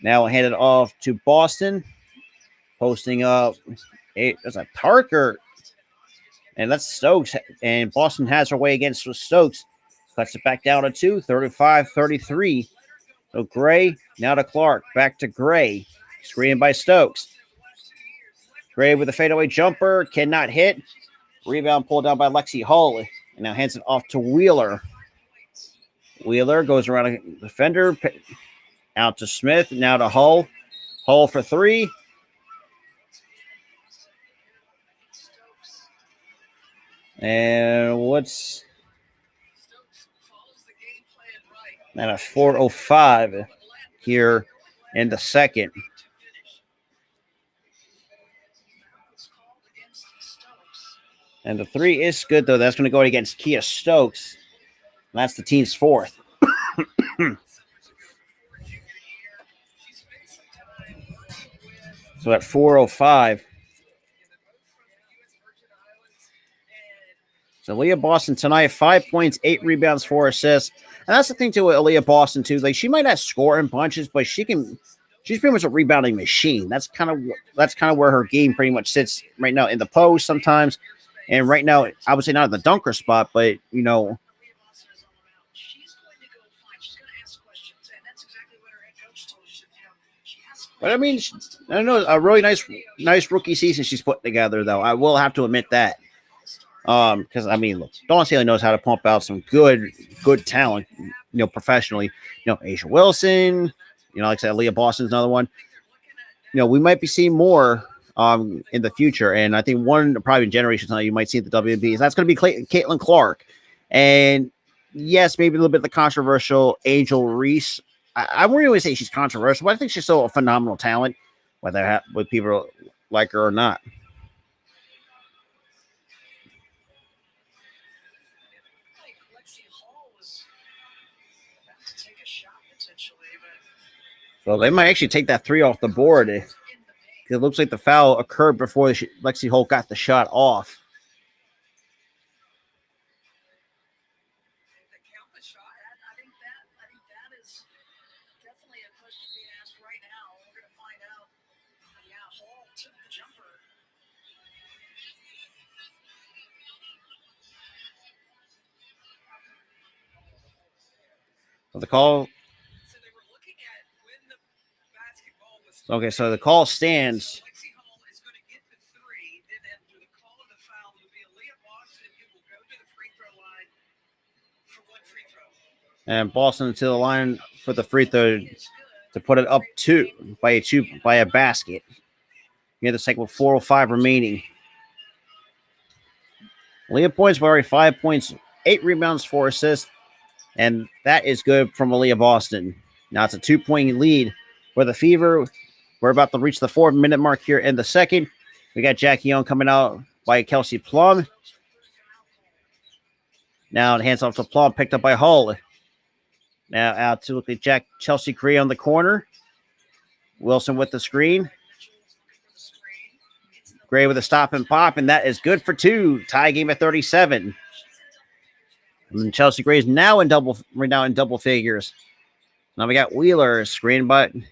Now we'll hand it off to Boston, posting up. There's a Parker, and that's Stokes. And Boston has her way against Stokes. Cuts it back down to 2, 35-33. So Gray, now to Clark. Back to Gray. Screened by Stokes. Gray with a fadeaway jumper. Cannot hit. Rebound pulled down by Lexi Hull. And now hands it off to Wheeler. Wheeler goes around a defender. Out to Smith. Now to Hull. Hull for 3. And what's at a 4:05 here in the second. And the three is good, though. That's going to go against Kia Stokes. And that's the team's fourth. So at 4:05. So Leah Boston tonight, 5 points, 8 rebounds, 4 assists. And that's the thing too with Leah Boston too. Like she might not score in bunches, but she's pretty much a rebounding machine. That's kind of where her game pretty much sits right now in the post sometimes. And right now, I would say not in the dunker spot, but you know. But I mean, I don't know, a really nice rookie season she's put together, though. I will have to admit that. Because I mean, look, Dawn Staley knows how to pump out some good talent, you know, professionally. You know, Asia Wilson, you know, like I said, Leah Boston's another one. You know, we might be seeing more in the future, and I think one probably generations now you might see at the WNBA is that's going to be Caitlin Clark, and yes, maybe a little bit of the controversial Angel Reese. I wouldn't really say she's controversial, but I think she's still a phenomenal talent, whether people like her or not. So they might actually take that three off the board. It looks like the foul occurred before Lexi Holt got the shot off. So the call. Okay, so the call stands. And Boston to the line for the free throw to put it up by a basket. Near the second with 4:05 remaining. Leah points were 5 points, 8 rebounds, 4 assists, and that is good from Aaliyah Boston. Now it's a 2-point lead for the Fever. We're about to reach the 4-minute mark here in the second. We got Jackie Young coming out by Kelsey Plum. Now hands off to Plum, picked up by Hull. Now out to look at Chelsea Cree on the corner. Wilson with the screen. Gray with a stop and pop, and that is good for 2. Tie game at 37. And Chelsea Gray is now in double figures. Now we got Wheeler screen button.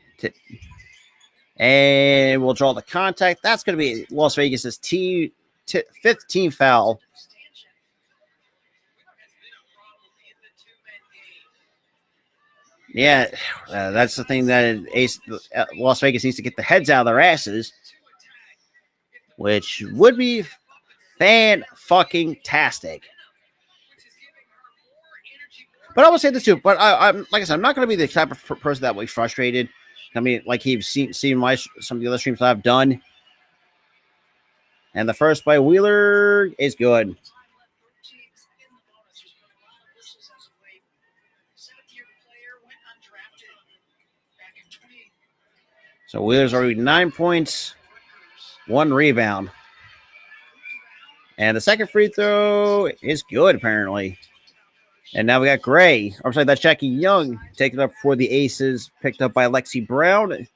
And we'll draw the contact. That's going to be Las Vegas's 5th team foul. Yeah, that's the thing that Las Vegas needs to get the heads out of their asses, which would be fan-fucking-tastic. But I will say this too. But I'm like I said, I'm not going to be the type of person that will be frustrated. I mean, like you've seen some of the other streams I've done. And the first by Wheeler is good. So Wheeler's already 9 points, 1 rebound. And the second free throw is good, apparently. And now we got Gray. I'm sorry, that's Jackie Young taking up for the Aces, picked up by Lexi Brown.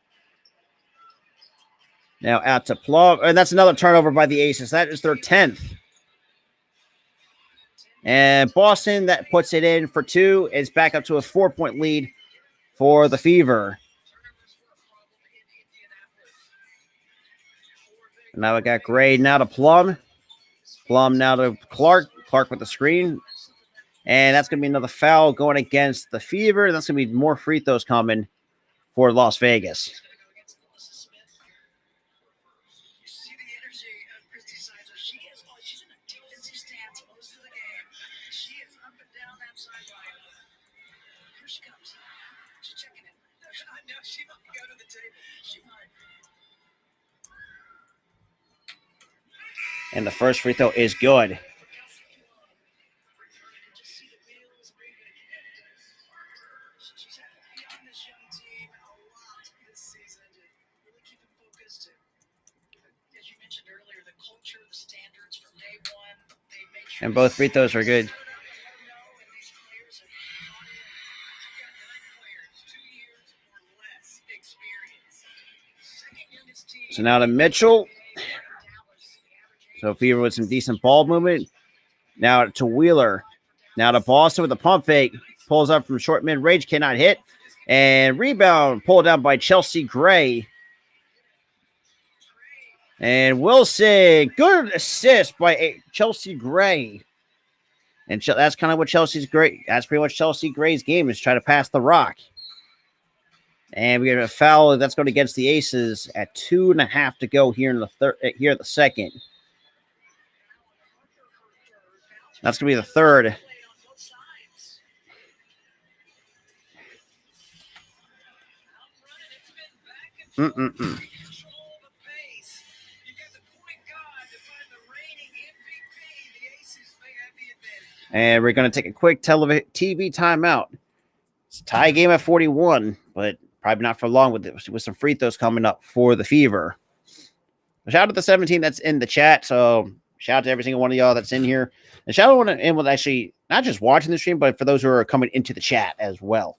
Now out to Plum. And that's another turnover by the Aces. That is their 10th. And Boston, that puts it in for 2. It's back up to a 4-point lead for the Fever. And now we got Gray now to Plum. Plum now to Clark. Clark with the screen. And that's going to be another foul going against the Fever. That's going to be more free throws coming for Las Vegas. And the first free throw is good. And both free throws are good. So now to Mitchell. So Fever with some decent ball movement. Now to Wheeler. Now to Boston with a pump fake. Pulls up from short mid-range. Cannot hit. And rebound pulled down by Chelsea Gray. And Wilson. Good assist by Chelsea Gray. And that's kind of what Chelsea's great. That's pretty much Chelsea Gray's game, is try to pass the rock. And we get a foul that's going against the Aces at 2.5 to go here in the third. Here the second. That's going to be the third. And we're going to take a quick TV timeout. It's a tie game at 41, but probably not for long with some free throws coming up for the Fever. Shout out to the 17 that's in the chat. So shout out to every single one of y'all that's in here. And shout out to anyone that's actually not just watching the stream, but for those who are coming into the chat as well.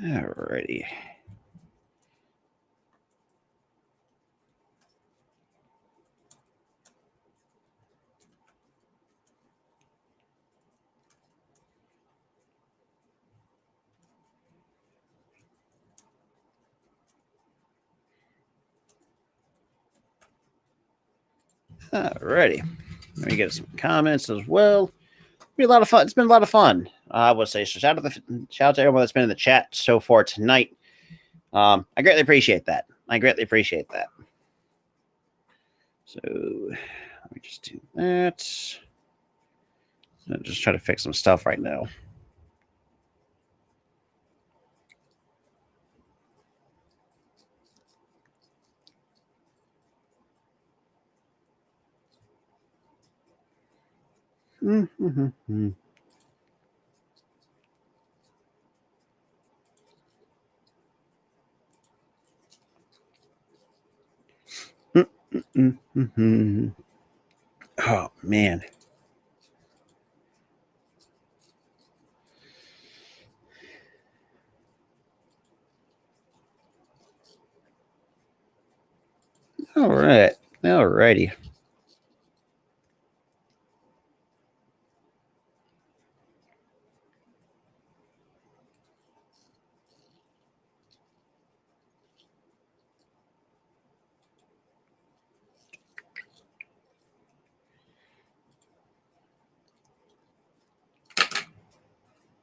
Alrighty. Alrighty. Let me get some comments as well. Be a lot of fun. It's been a lot of fun. I would say so. Shout out to everyone that's been in the chat so far tonight. I greatly appreciate that. So let me just do that. I'm just trying to fix some stuff right now. Oh, man. All right. Alrighty.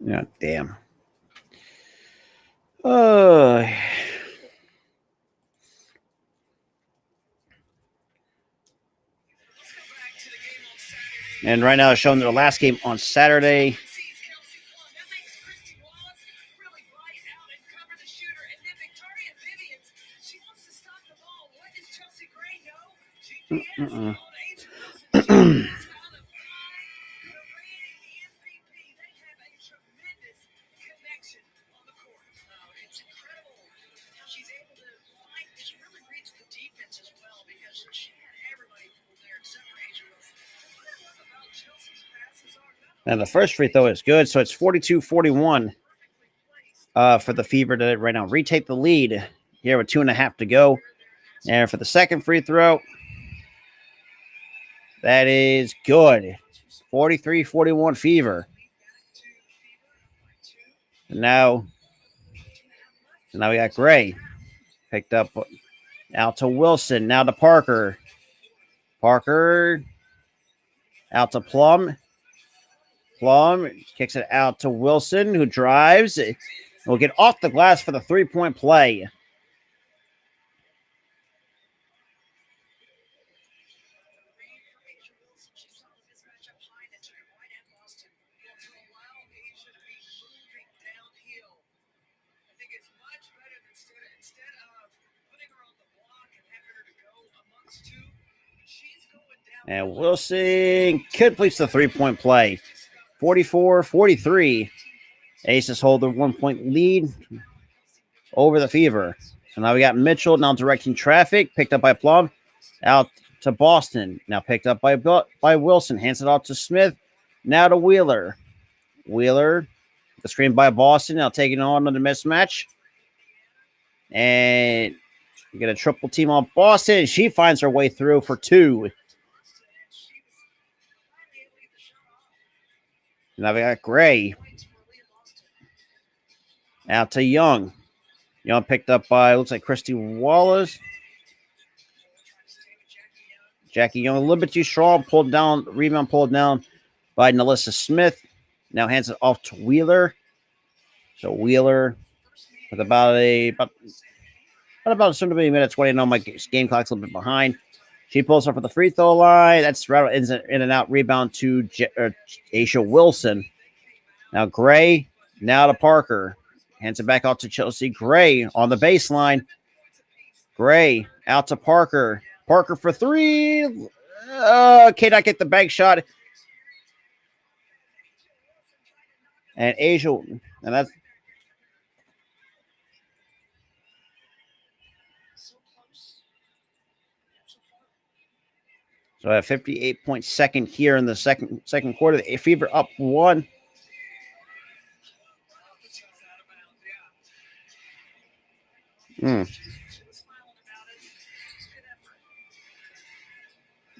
Yeah, damn. And right now it's showing their last game on Saturday. And the first free throw is good. So it's 42-41 for the Fever to right now retake the lead here with 2.5 to go. And for the second free throw, that is good. 43-41 Fever. And now we got Gray. Picked up out to Wilson. Now to Parker. Parker out to Plum. Plum kicks it out to Wilson, who drives. Will get off the glass for the three-point play. And Wilson completes the 3-point play. 44-43. Aces hold the 1-point lead over the Fever. So now we got Mitchell now directing traffic, picked up by Plum, out to Boston. Now picked up by Wilson, hands it off to Smith. Now to Wheeler. Wheeler, the screen by Boston, now taking on another mismatch. And you get a triple team on Boston. She finds her way through for 2. Now we got Gray. Out to Young. Young picked up by, looks like Christy Wallace. Jackie Young, a little bit too strong. Pulled down, rebound pulled down by Nalissa Smith. Now hands it off to Wheeler. So Wheeler with about a minute 20. I know my game clock's a little bit behind. She pulls up for the free throw line. That's right in and out rebound to Aisha Wilson. Now Gray, now to Parker. Hands it back out to Chelsea Gray on the baseline. Gray out to Parker. Parker for 3. Cannot get the bank shot. And Asia, and that's so at 58-point second here in the second quarter. The Fever up 1.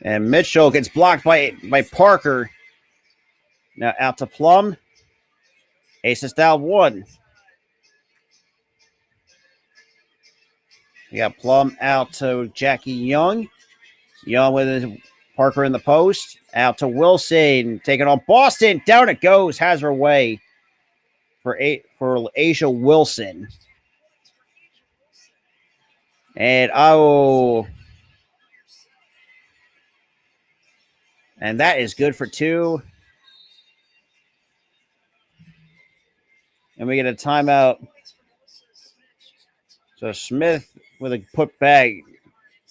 And Mitchell gets blocked by Parker. Now out to Plum. Aces down 1. We got Plum out to Jackie Young. Young with Parker in the post. Out to Wilson. Taking on Boston. Down it goes. Has her way for Asia Wilson. And and that is good for 2. And we get a timeout. So Smith with a putback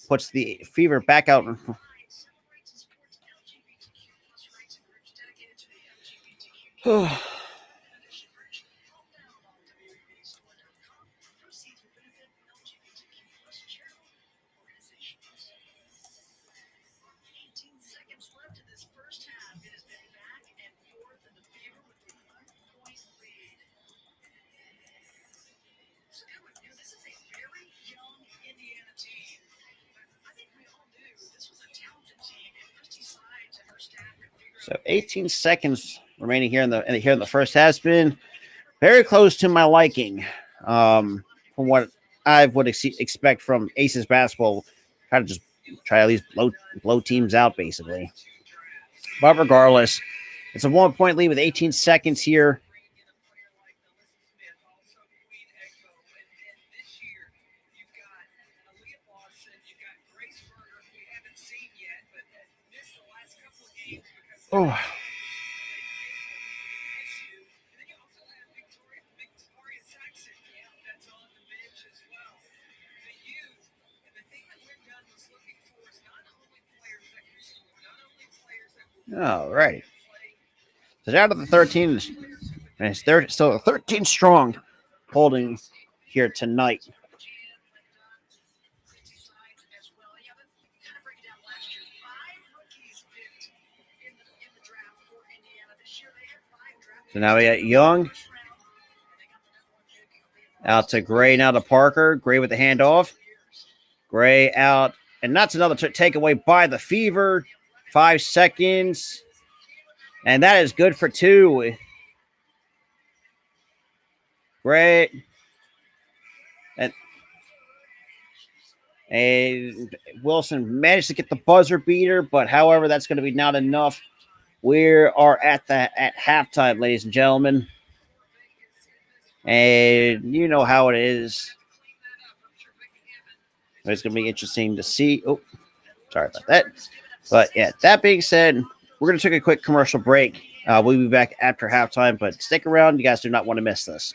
puts the Fever back out. So 18 seconds remaining here in the first half. Has been very close to my liking, from what I would expect from Aces basketball. Kind of just try to at least blow teams out, basically. But regardless, it's a 1-point lead with 18 seconds here. Oh. All right. So down to the 13, and it's still 13 strong, holding here tonight. So now we got Young out to Gray, now to Parker. Gray with the handoff. Gray out, and that's another takeaway by the Fever. 5 seconds, and that is good for 2. Great. And Wilson managed to get the buzzer beater, but however, that's going to be not enough. We are at halftime, ladies and gentlemen. And you know how it is. It's going to be interesting to see. Oh, sorry about that. But yeah, that being said, we're going to take a quick commercial break. We'll be back after halftime, but stick around. You guys do not want to miss this.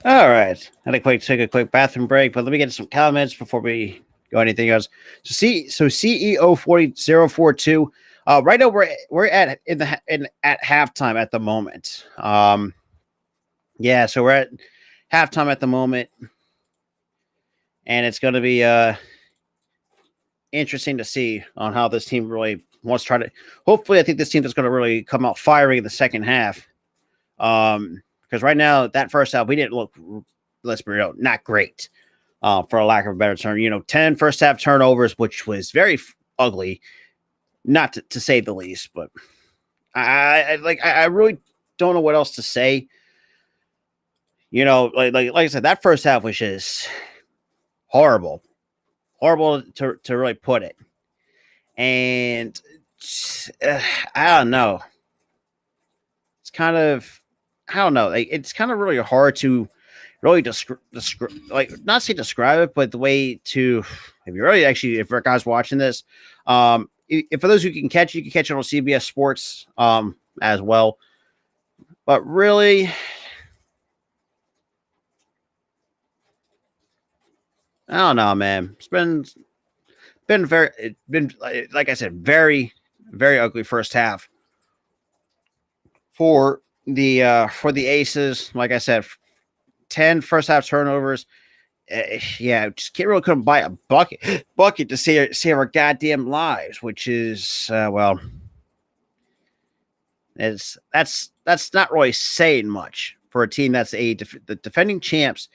All right. Had a take a quick bathroom break, but let me get some comments before we go anything else. So CEO 40042. Right now we're at at halftime at the moment. Yeah, so we're at halftime at the moment, and it's going to be interesting to see on how this team really wants to try to. Hopefully, I think this team is going to really come out firing in the second half. Because right now that first half we didn't look, let's be real, not great. For a lack of a better term, 10 first half turnovers, which was very ugly, not to say the least. But I really don't know what else to say. Like I said, that first half was just horrible to really put it. And I don't know. It's kind of, I don't know. Like, it's kind of really hard to really like not say describe it, but the way to, if you really actually, if a guy's watching this, if for those who can catch it, you can catch it on CBS Sports as well. But really, I don't know, man. It's been like I said, very very ugly first half for the Aces. Like I said, 10 first half turnovers. Yeah, just can't really couldn't buy a bucket to save our goddamn lives, which is well, that's not really saying much for a team that's the defending champs.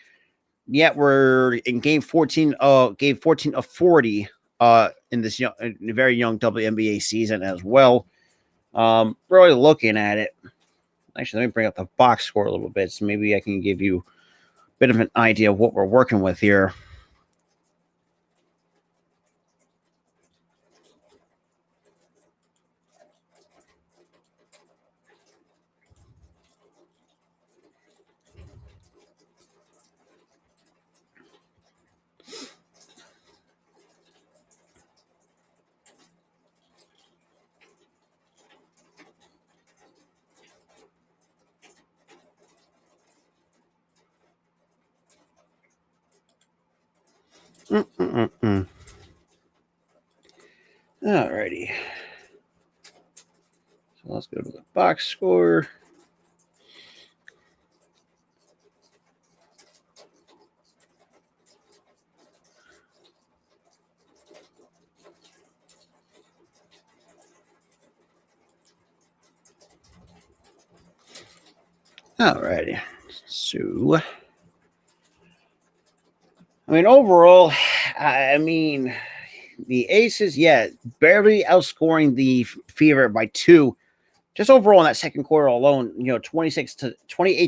Yet we're in game 14 of 40 in this very young WNBA season as well. Really looking at it. Actually, let me bring up the box score a little bit, so maybe I can give you a bit of an idea of what we're working with here. Alrighty. So let's go to the box score. Alrighty. So, I mean, overall, I mean, the Aces, yeah, barely outscoring the Fever by 2. Just overall in that second quarter alone, 28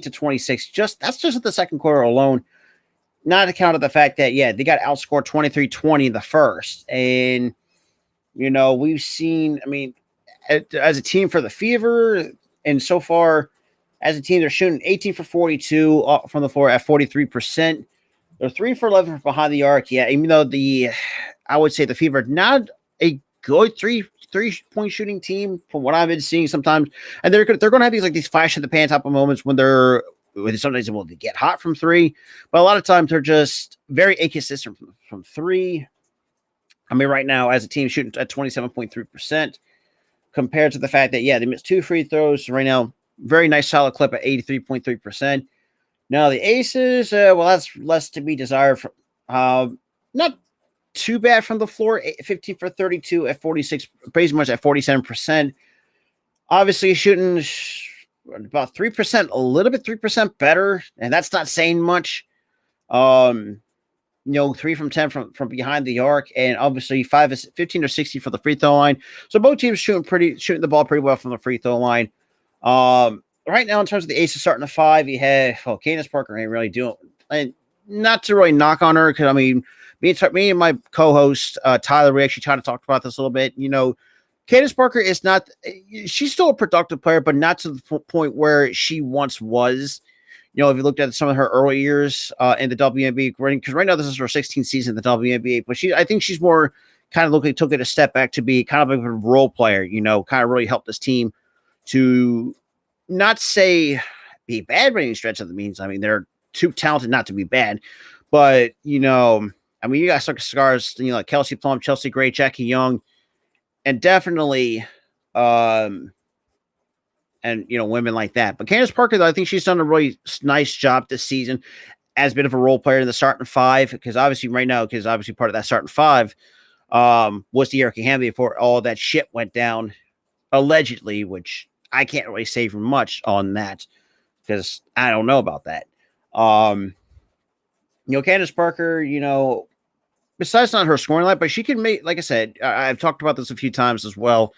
to 26. That's just at the second quarter alone. Not account of the fact that, yeah, they got outscored 23-20 in the first. And, we've seen, I mean, as a team for the Fever, and so far as a team, they're shooting 18 for 42 from the floor at 43%. They're 3 for 11 from behind the arc. Yeah, even though I would say the Fever not a good three-point shooting team from what I've been seeing sometimes, and they're going to have these flash in the pan type of moments when sometimes able to get hot from 3, but a lot of times they're just very inconsistent from 3. I mean, right now as a team shooting at 27.3% compared to the fact that they missed 2 free throws right now. Very nice solid clip at 83.3%. Now the Aces, that's less to be desired. Not too bad from the floor, 15 for 32 at 46, pretty much at 47%. Obviously shooting about 3%, a little bit 3% better, and that's not saying much. 3 from 10 from behind the arc, and obviously 15 or 60 for the free throw line. So both teams shooting the ball pretty well from the free throw line. Right now, in terms of the Aces starting the 5, you have Candace Parker ain't really doing, and not to really knock on her, because I mean, me and my co-host Tyler, we actually kind of talked about this a little bit. Candace Parker is not, she's still a productive player, but not to the point where she once was. If you looked at some of her early years in the WNBA, because right now this is her 16th season in the WNBA, but I think she's more kind of took it a step back to be kind of a role player, kind of really help this team to not say be bad by any stretch of the means. I mean, they're too talented not to be bad. But, you know, I mean, you got some stars, you know, like Kelsey Plum, Chelsea Gray, Jackie Young, and definitely, and, you know, women like that. But Candace Parker, though, I think she's done a really nice job this season as a bit of a role player in the starting five, because obviously part of that starting five was the Erica Hamby before all that shit went down, allegedly, which I can't really say for much on that because I don't know about that. You know, Candace Parker, you know, besides not her scoring line, but she can make, like I said, I've talked about this a few times as well,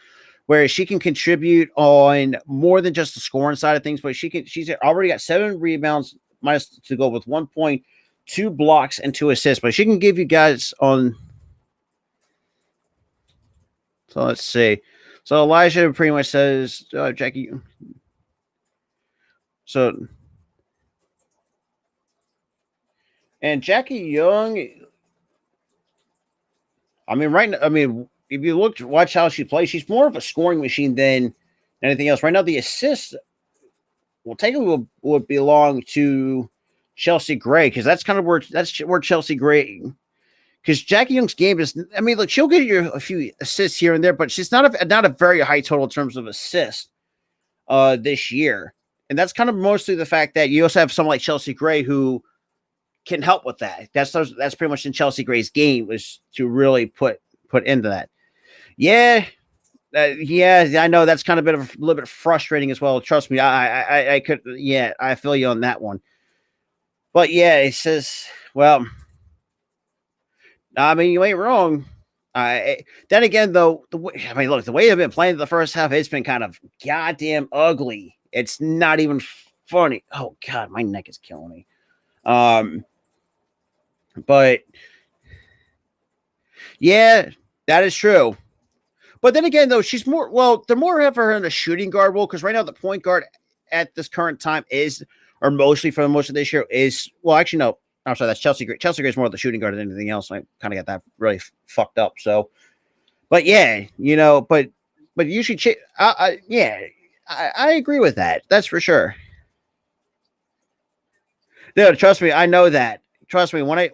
where she can contribute on more than just the scoring side of things, but she's already got 7 rebounds minus to go with 1 point, 2 blocks, and 2 assists, but she can give you guys on. So let's see. So Elijah pretty much says, Jackie. So, and Jackie Young, I mean, if you watch how she plays, she's more of a scoring machine than anything else. Right now, the assists would belong to Chelsea Gray, because that's kind of where Chelsea Gray, because Jackie Young's game is, I mean, look, she'll get you a few assists here and there, but she's not a very high total in terms of assists this year. And that's kind of mostly the fact that you also have someone like Chelsea Gray who can help with that. That's pretty much in Chelsea Gray's game, was to really put into that. Yeah, I know that's kind of a little bit frustrating as well. Trust me, I could, yeah, I feel you on that one. But yeah, it says, well, I mean, you ain't wrong. Then again, though, the way they've been playing the first half, it's been kind of goddamn ugly. It's not even funny. Oh God, my neck is killing me. But yeah, that is true. But then again, though, they're more of her in a shooting guard role, because right now the point guard at this current time is, or mostly for most of this year is, well, actually, no, I'm sorry, that's Chelsea Gray. Chelsea Gray is more of the shooting guard than anything else. I kind of got that really fucked up. So, but yeah, you know, but usually, yeah, I agree with that. That's for sure. No, trust me, I know that. Trust me, I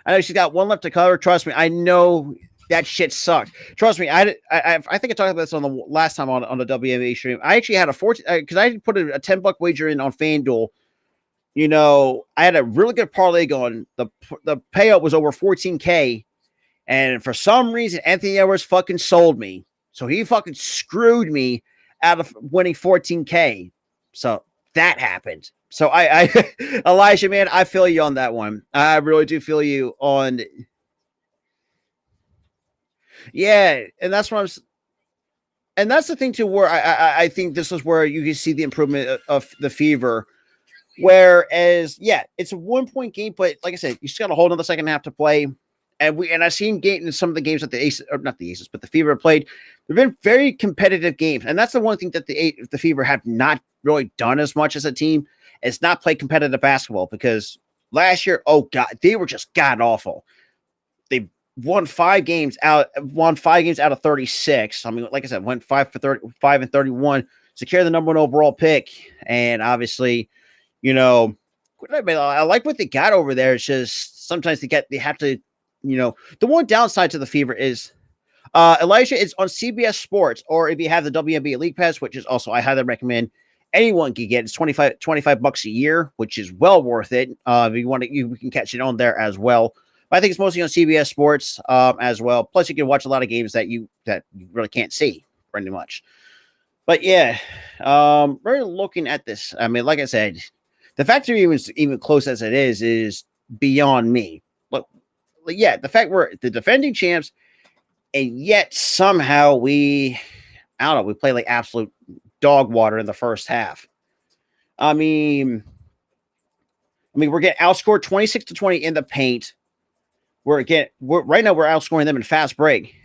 know she's got one left to cover. Trust me, I know that shit sucked. Trust me, I think I talked about this on the last time on the WNBA stream. I actually had a 14, because I put a $10 wager in on FanDuel. You know, I had a really good parlay going. The payout was over 14K, and for some reason, Anthony Edwards fucking sold me. So he fucking screwed me out of winning 14K. So that happened. So I Elijah, man, I feel you on that one. I really do feel you on. Yeah, and that's what and that's the thing too, where I think this is where you can see the improvement of the Fever. Whereas, yeah, it's a 1-point game, but like I said, you still got a whole another second half to play. And I've seen in some of the games that the Aces, or not the Aces, but the Fever have played. They've been very competitive games, and that's the one thing that the Fever have not really done as much as a team, is not play competitive basketball. Because last year, oh god, they were just god awful. They won 5 games out of 36. I mean, like I said, went 5 and 31, secure the number 1 overall pick, and obviously, you know, I like what they got over there. It's just sometimes they have to, you know, the one downside to the Fever is Elijah is on CBS Sports, or if you have the WNBA League Pass, which is also I highly recommend anyone can get. It's $25 a year, which is well worth it. If you want to, you can catch it on there as well. But I think it's mostly on CBS Sports as well. Plus, you can watch a lot of games that you really can't see pretty much. But yeah, we're looking at this. I mean, like I said, the fact that you're even close as it is beyond me. Look, yeah, the fact we're the defending champs, and yet somehow we play like absolute dog water in the first half. I mean, we're getting outscored 26-20 in the paint. Right now we're outscoring them in fast break.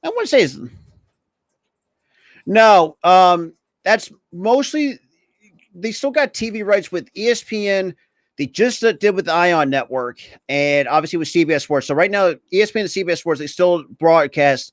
I want to say no. That's mostly. They still got TV rights with ESPN. They just did with the Ion Network, and obviously with CBS Sports. So right now, ESPN and CBS Sports, they still broadcast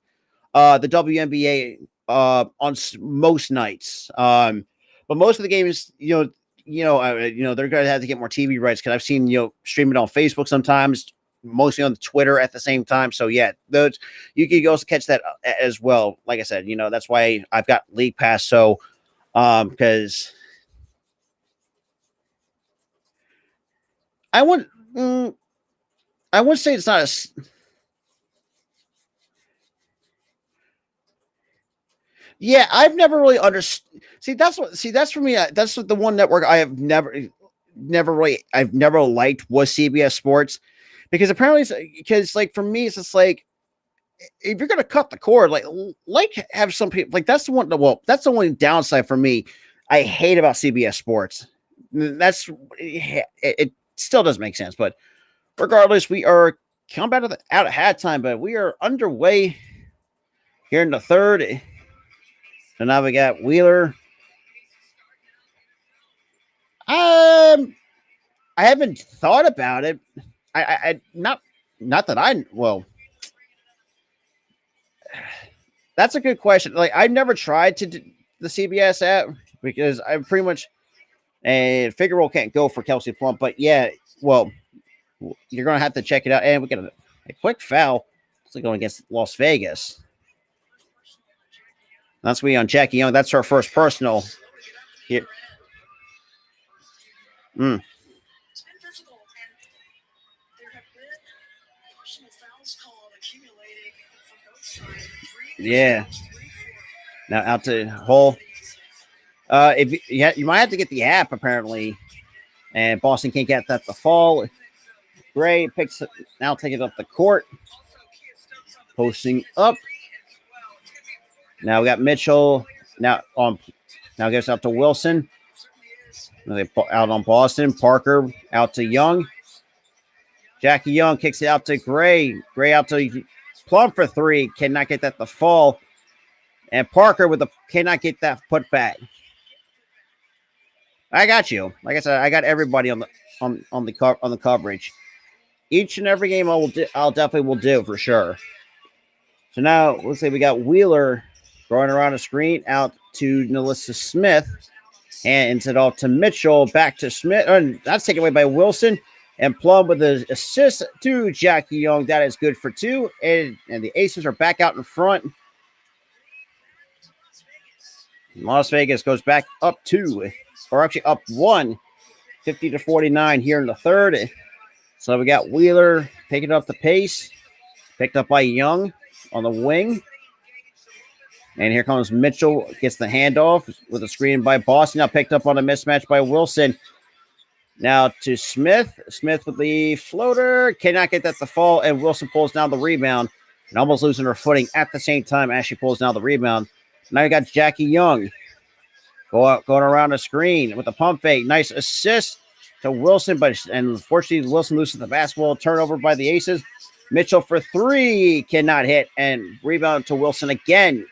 the WNBA on most nights. But most of the games, you know, they're going to have to get more TV rights because I've seen, stream it on Facebook sometimes, mostly on Twitter at the same time. So yeah, those you can also catch that as well. Like I said, that's why I've got League Pass. So, because I wouldn't, I wouldn't say it's not a. Yeah, I've never really understood. That's for me. That's what the one network I have I've never liked was CBS Sports, because apparently, because like for me, it's just like if you're gonna cut the cord, like have some people like that's the one. Well, that's the only downside for me. I hate about CBS Sports. That's it still doesn't make sense, but regardless, we are come out of halftime, but we are underway here in the third. So now we got Wheeler. I haven't thought about it. I not that I well. That's a good question. Like I've never tried to do the CBS app because I pretty much and Figueroa can't go for Kelsey Plum, but yeah, well, you're gonna have to check it out. And we got a quick foul. It's going against Las Vegas. That's we on Jackie Young. That's our first personal here. Yeah. Now out to Hole. If you might have to get the app apparently, and Boston can't get that to fall. Gray picks it now, taking it up the court, posting up. Now we got Mitchell. Now gets out to Wilson. Now they out on Boston. Parker out to Young. Jackie Young kicks it out to Gray. Gray out to Plum for three. Cannot get that to fall. And Parker cannot get that put back. I got you. Like I said, I got everybody on the coverage. Each and every game I'll definitely will do for sure. So now let's say we got Wheeler going around the screen out to Nelissa Smith. Hands it off to Mitchell. Back to Smith. That's taken away by Wilson. And Plum with the assist to Jackie Young. That is good for two. And the Aces are back out in front. Las Vegas goes back up two, or actually up one, 50-49 here in the third. So we got Wheeler picking up the pace. Picked up by Young on the wing. And here comes Mitchell. Gets the handoff with a screen by Boston. Now picked up on a mismatch by Wilson. Now to Smith. Smith with the floater. Cannot get that to fall. And Wilson pulls down the rebound. And almost losing her footing at the same time as she pulls down the rebound. Now you got Jackie Young going around the screen with a pump fake. Nice assist to Wilson, but unfortunately Wilson loses the basketball. Turnover by the Aces. Mitchell for three cannot hit, and rebound to Wilson again.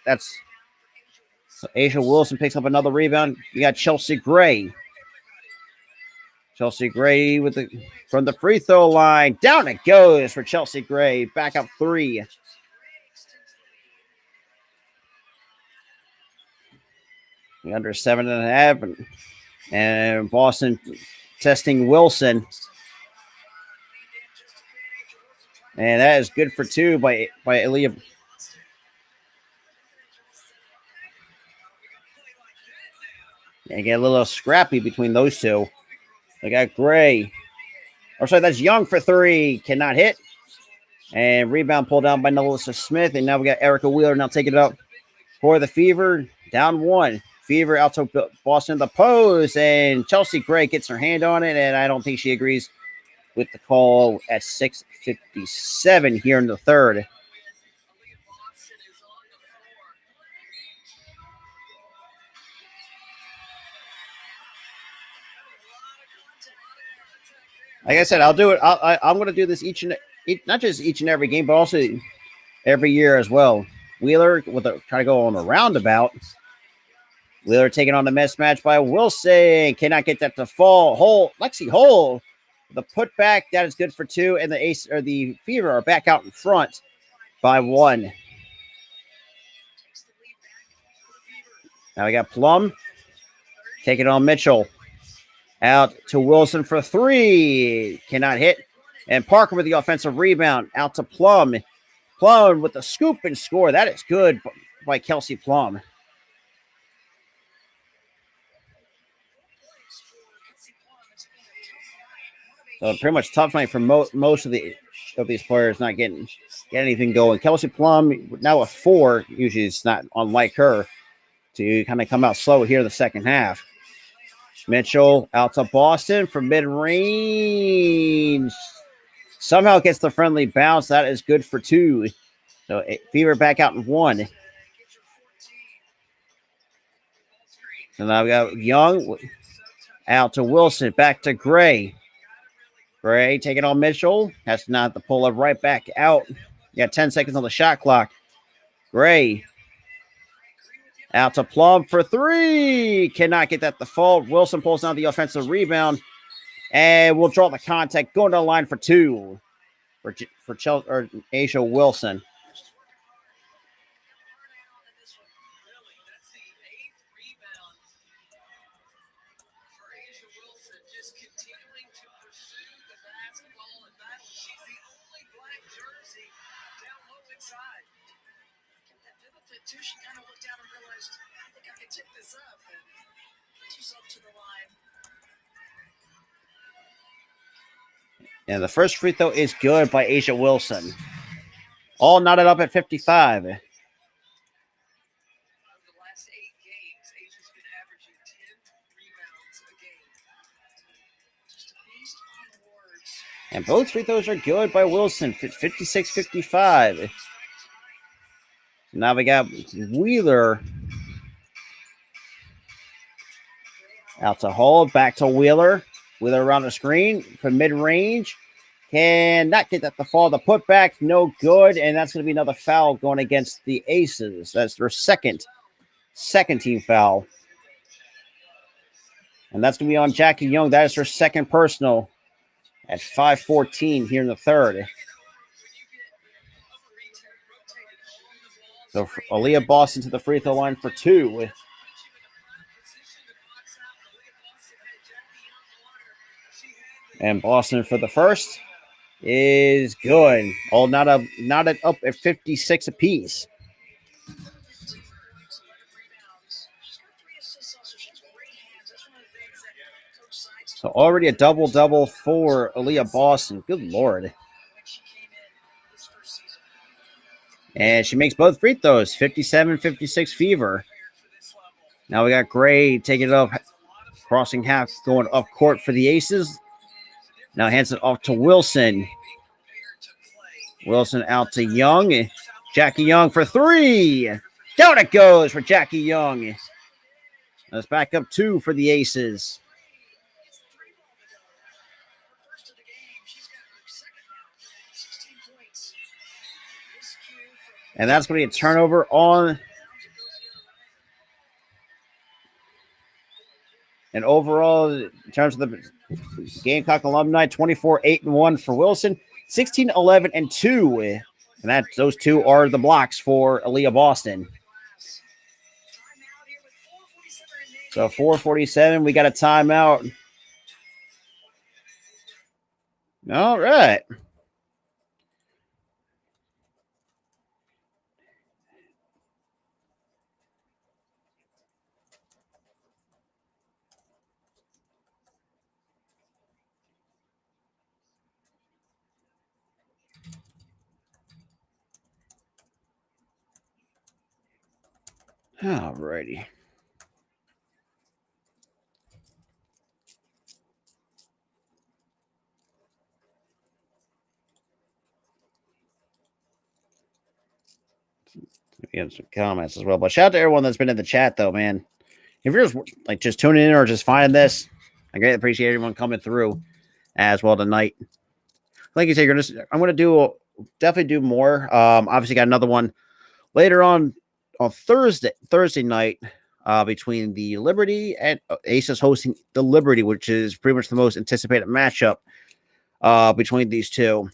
So Asia Wilson picks up another rebound. You got Chelsea Gray. Chelsea Gray from the free throw line. Down it goes for Chelsea Gray. Back up three. Under 7.5, and Boston testing Wilson, and that is good for two by Aaliyah. And get a little scrappy between those two. They got Gray. That's Young for three. Cannot hit. And rebound pulled down by Nelissa Smith. And now we got Erica Wheeler now taking it up for the Fever. Down one. Fever out to Boston the pose, and Chelsea Gray gets her hand on it, and I don't think she agrees with the call at 6:57 here in the third. Like I said, I'll do it. I'm going to do this not just each and every game, but also every year as well. Wheeler trying to go on a roundabout. Wheeler taking on the mismatch by Wilson. Cannot get that to fall. Lexi Hole. The putback. That is good for two. And the Fever are back out in front by one. Now we got Plum taking on Mitchell. Out to Wilson for three. Cannot hit. And Parker with the offensive rebound. Out to Plum. Plum with the scoop and score. That is good by Kelsey Plum. So pretty much tough night for most of these players not getting anything going. Kelsey Plum now with 4. Usually it's not unlike her to kind of come out slow here in the second half. Mitchell out to Boston for mid-range. Somehow gets the friendly bounce. That is good for 2. So Fever back out in 1. So now we got Young out to Wilson. Back to Gray. Gray taking on Mitchell. Has not the pull up right back out. You got 10 seconds on the shot clock. Gray out to Plum for 3. Cannot get that default. Wilson pulls down the offensive rebound. And we'll draw the contact. Going to the line for 2 for Chelsea or Asia Wilson. She kind of looked down and realized, I think I could tip this up, and she's up to the line. And the first free throw is good by Asia Wilson. All knotted up at 55. The last 8 games, Asia's been averaging 10 rebounds a game. Just a beast on boards. And both free throws are good by Wilson, 56-55. Now we got Wheeler out to Hall, back to Wheeler. Wheeler around the screen from mid-range. Cannot get that to fall. The putback, no good. And that's going to be another foul going against the Aces. That's their second team foul. And that's going to be on Jackie Young. That is her second personal at 5:14 here in the third. So Aaliyah Boston to the free throw line for 2. And Boston for the first is good. All knotted up at 56 apiece. So already a double-double for Aaliyah Boston. Good Lord. And she makes both free throws, 57-56 Fever. Now we got Gray taking it up, crossing half, going up court for the Aces. Now hands it off to Wilson. Wilson out to Young. Jackie Young for 3. Down it goes for Jackie Young. Let's back up 2 for the Aces. And that's going to be a turnover on. And overall, in terms of the Gamecock alumni, 24-8-1 for Wilson, 16-11-2. And those 2 are the blocks for Aaliyah Boston. So 4:47, we got a timeout. All right. Alrighty. We have some comments as well, but shout out to everyone that's been in the chat, though, man. If you're just like just tuning in or just finding this, I greatly appreciate everyone coming through as well tonight. Like you say, I'm going to definitely do more. Obviously, got another one later on Thursday night between the Liberty and Aces hosting the Liberty, which is pretty much the most anticipated matchup between these two.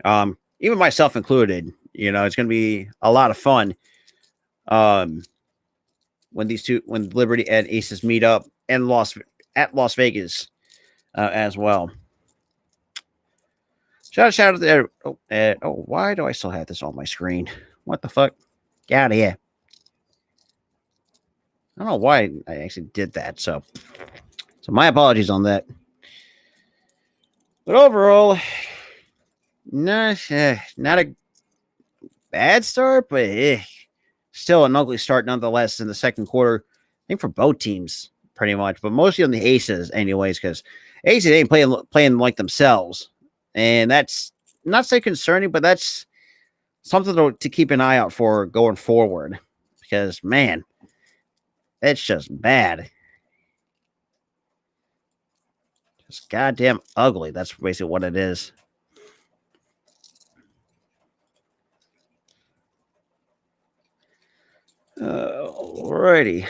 Even myself included. You know, it's going to be a lot of fun when Liberty and Aces meet up in Las at Las Vegas as well. Shout out there. Why do I still have this on my screen? What the fuck? Get out of here. I don't know why I actually did that. So my apologies on that. But overall, not a bad start, but still an ugly start nonetheless in the second quarter. I think for both teams, pretty much, but mostly on the Aces, anyways, because Aces ain't playing like themselves, and that's not say concerning, but that's something to keep an eye out for going forward. Because man, it's just bad, just goddamn ugly. That's basically what it is. Alrighty.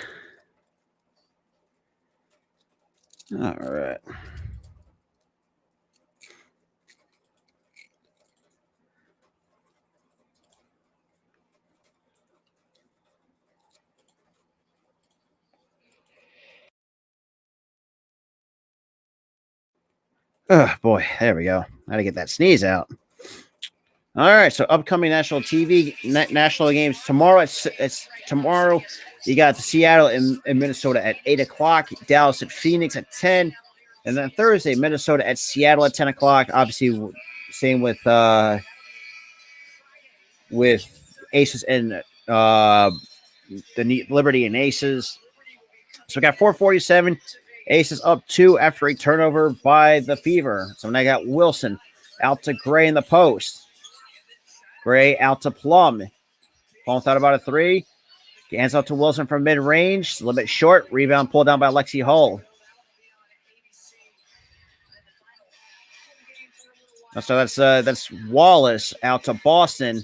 All right. Oh boy, there we go. I had to get that sneeze out. All right, so upcoming national TV national games tomorrow. It's tomorrow. You got the Seattle and Minnesota at 8:00, Dallas at Phoenix at 10, and then Thursday Minnesota at Seattle at 10:00. Obviously, same with Aces and the Liberty and Aces. So we got 4:47. Aces up 2 after a turnover by the Fever. So now I got Wilson out to Gray in the post. Gray out to Plum. Plum thought about a 3. Hands out to Wilson from mid-range. A little bit short. Rebound pulled down by Lexi Hull. So that's Wallace out to Boston.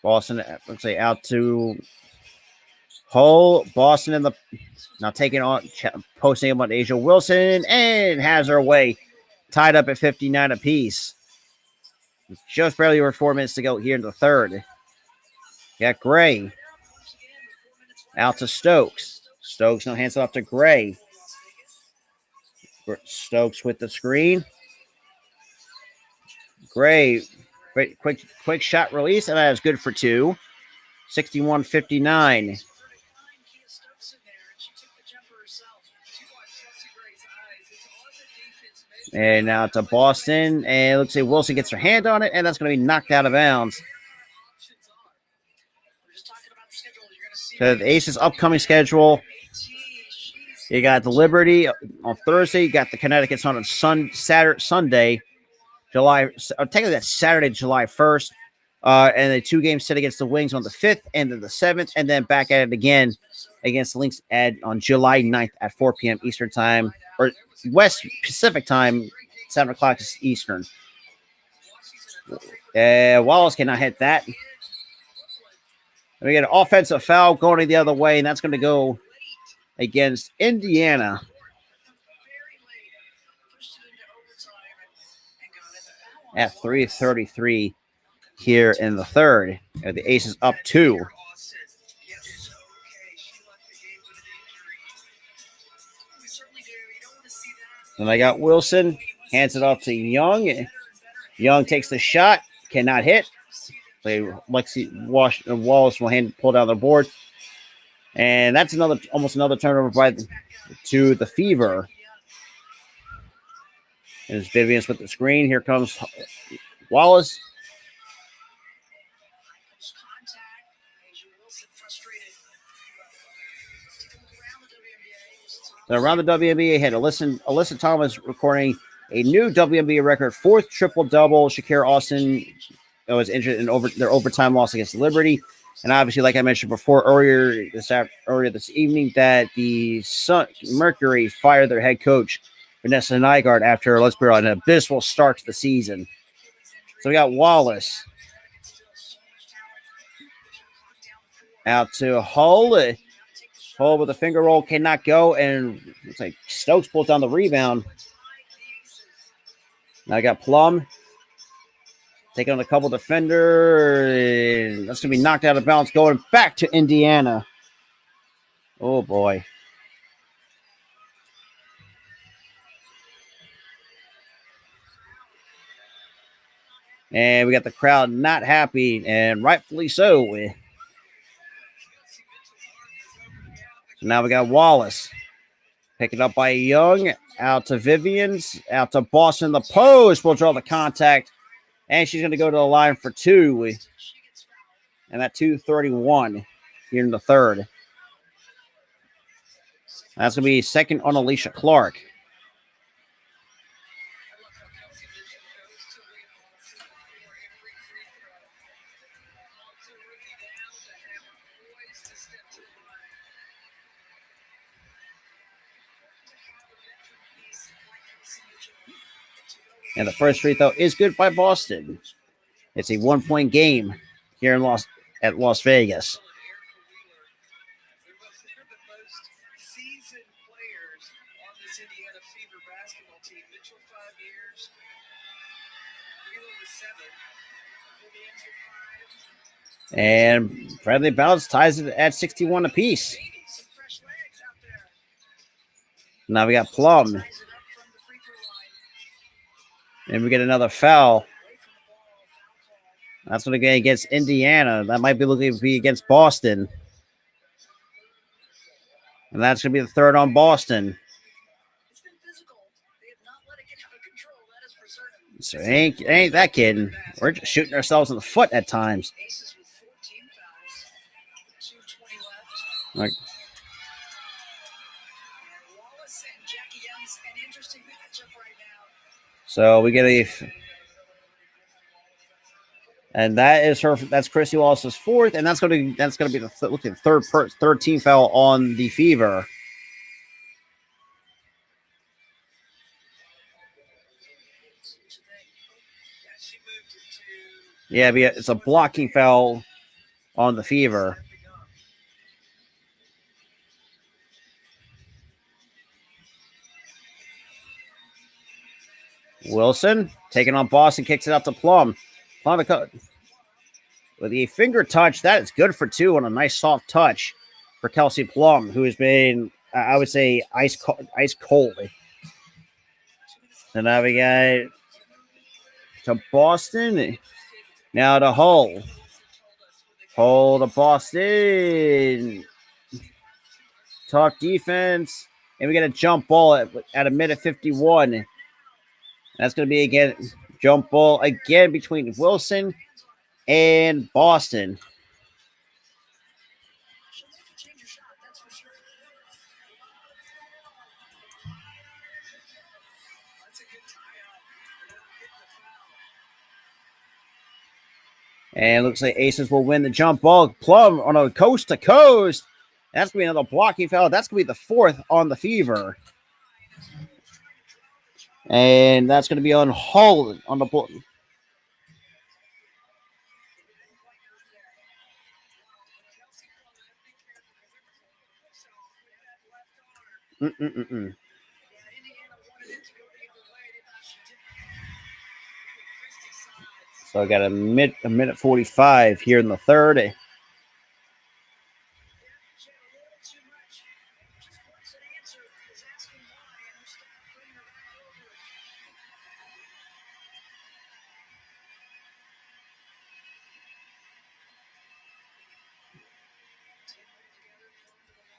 Boston, let's say out to Hull. Boston in the now taking on posting him on Asia Wilson and has her way tied up at 59 apiece. Just barely over 4 minutes to go here in the third. Got Gray out to Stokes. Stokes now hands it off to Gray. Stokes with the screen. Gray, quick shot release, and that is good for 2. 61-59. And now to Boston, and let's say Wilson gets her hand on it, and that's going to be knocked out of bounds. So the Aces' upcoming schedule, you got the Liberty on Thursday, you got the Connecticut's on Sunday, technically that's Saturday, July 1st, and the 2 games set against the Wings on the 5th and then the 7th, and then back at it again against the Lynx on July 9th at 4 p.m. Eastern Time, or West Pacific Time, 7 o'clock Eastern. Wallace cannot hit that. We get an offensive foul going the other way, and that's going to go against Indiana. At 3:33 here in the third. The Aces up 2. Then I got Wilson, hands it off to Young. Young takes the shot, cannot hit. Wallace will pull down the board. And that's almost another turnover to the Fever. There's Vivian's with the screen. Here comes Wallace. So around the WNBA, had Alyssa Thomas recording a new WNBA record, 4th triple-double. Shakira Austin was injured in their overtime loss against Liberty. And obviously, like I mentioned before, earlier this evening, that the Mercury fired their head coach, Vanessa Nygaard, after, let's be honest, an abysmal start to the season. So we got Wallace out to Hull. Hull with a finger roll, cannot go, and looks like Stokes pulls down the rebound. Now I got Plum taking on a couple defenders. That's going to be knocked out of bounds, going back to Indiana. Oh, boy. And we got the crowd not happy, and rightfully so. So now we got Wallace. Picking up by Young. Out to Vivian's. Out to Boston. The post will draw the contact. And she's going to go to the line for 2. And that 2:31 here in the third. That's going to be second on Alicia Clark. And the first free throw is good by Boston. It's a 1-point game here in Las Vegas. And Bradley Bounce ties it at 61 apiece. Now we got Plum. And we get another foul. That's going to go against Indiana. That might be looking to be against Boston. And that's going to be the third on Boston. So ain't that kidding. We're just shooting ourselves in the foot at times. Like, so we get and that is her. That's Chrissy Wallace's fourth, and that's going to be the third team foul on the Fever. Yeah, it's a blocking foul on the Fever. Wilson taking on Boston, kicks it out to Plum. Plum with a finger touch. That is good for 2 on a nice soft touch for Kelsey Plum, who has been, I would say, ice cold. And now we got to Boston. Now to Hull. Hull to Boston. Tough defense. And we got a jump ball at a minute 51. That's going to be, again, jump ball again between Wilson and Boston. And it looks like Aces will win the jump ball. Plum on a coast to coast. That's going to be another blocking foul. That's going to be the fourth on the Fever. And that's going to be on Hull on the ball. So I got a minute 45 here in the third.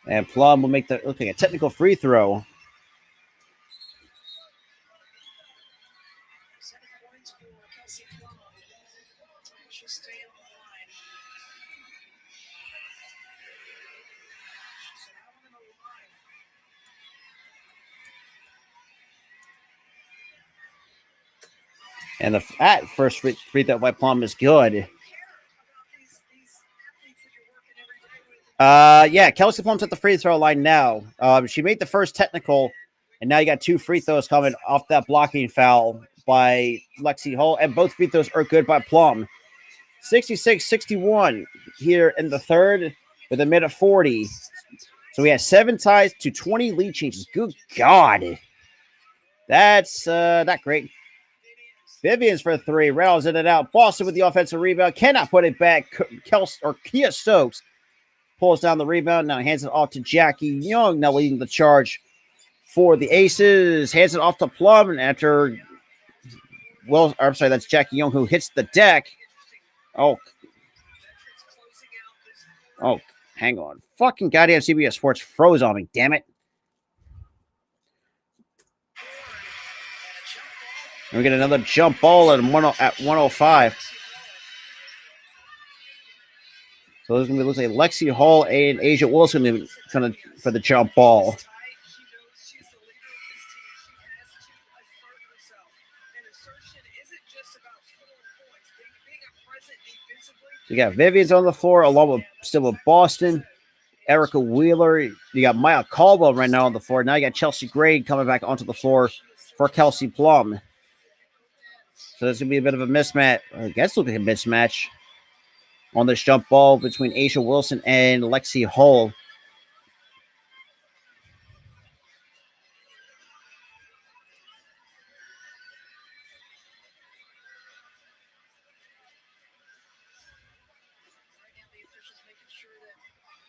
And Plum will make a technical free throw. And the first free throw by Plum is good. Yeah, Kelsey Plum's at the free throw line now. She made the first technical, and now you got 2 free throws coming off that blocking foul by Lexi Hull, and both free throws are good by Plum. 66-61 here in the third with a minute 40. So we have 7 ties to 20 lead changes. Good God. That's not great. Vivian's for 3. Rattles in and out. Boston with the offensive rebound. Cannot put it back. Kia Stokes pulls down the rebound. Now hands it off to Jackie Young. Now leading the charge for the Aces. Hands it off to Plum. And after I'm sorry, that's Jackie Young who hits the deck. Oh, oh, hang on. Fucking goddamn CBS Sports froze on me, damn it. And we get another jump ball at 105. So there's going to be, looks like Lexi Hall and Asia Wilson going to for the jump ball. So you got Vivian's on the floor along with still with Boston, Erica Wheeler. You got Maya Caldwell right now on the floor. Now you got Chelsea Gray coming back onto the floor for Kelsey Plum. So there's going to be a bit of a mismatch. I guess look like a mismatch on this jump ball between Asia Wilson and Lexi Hull.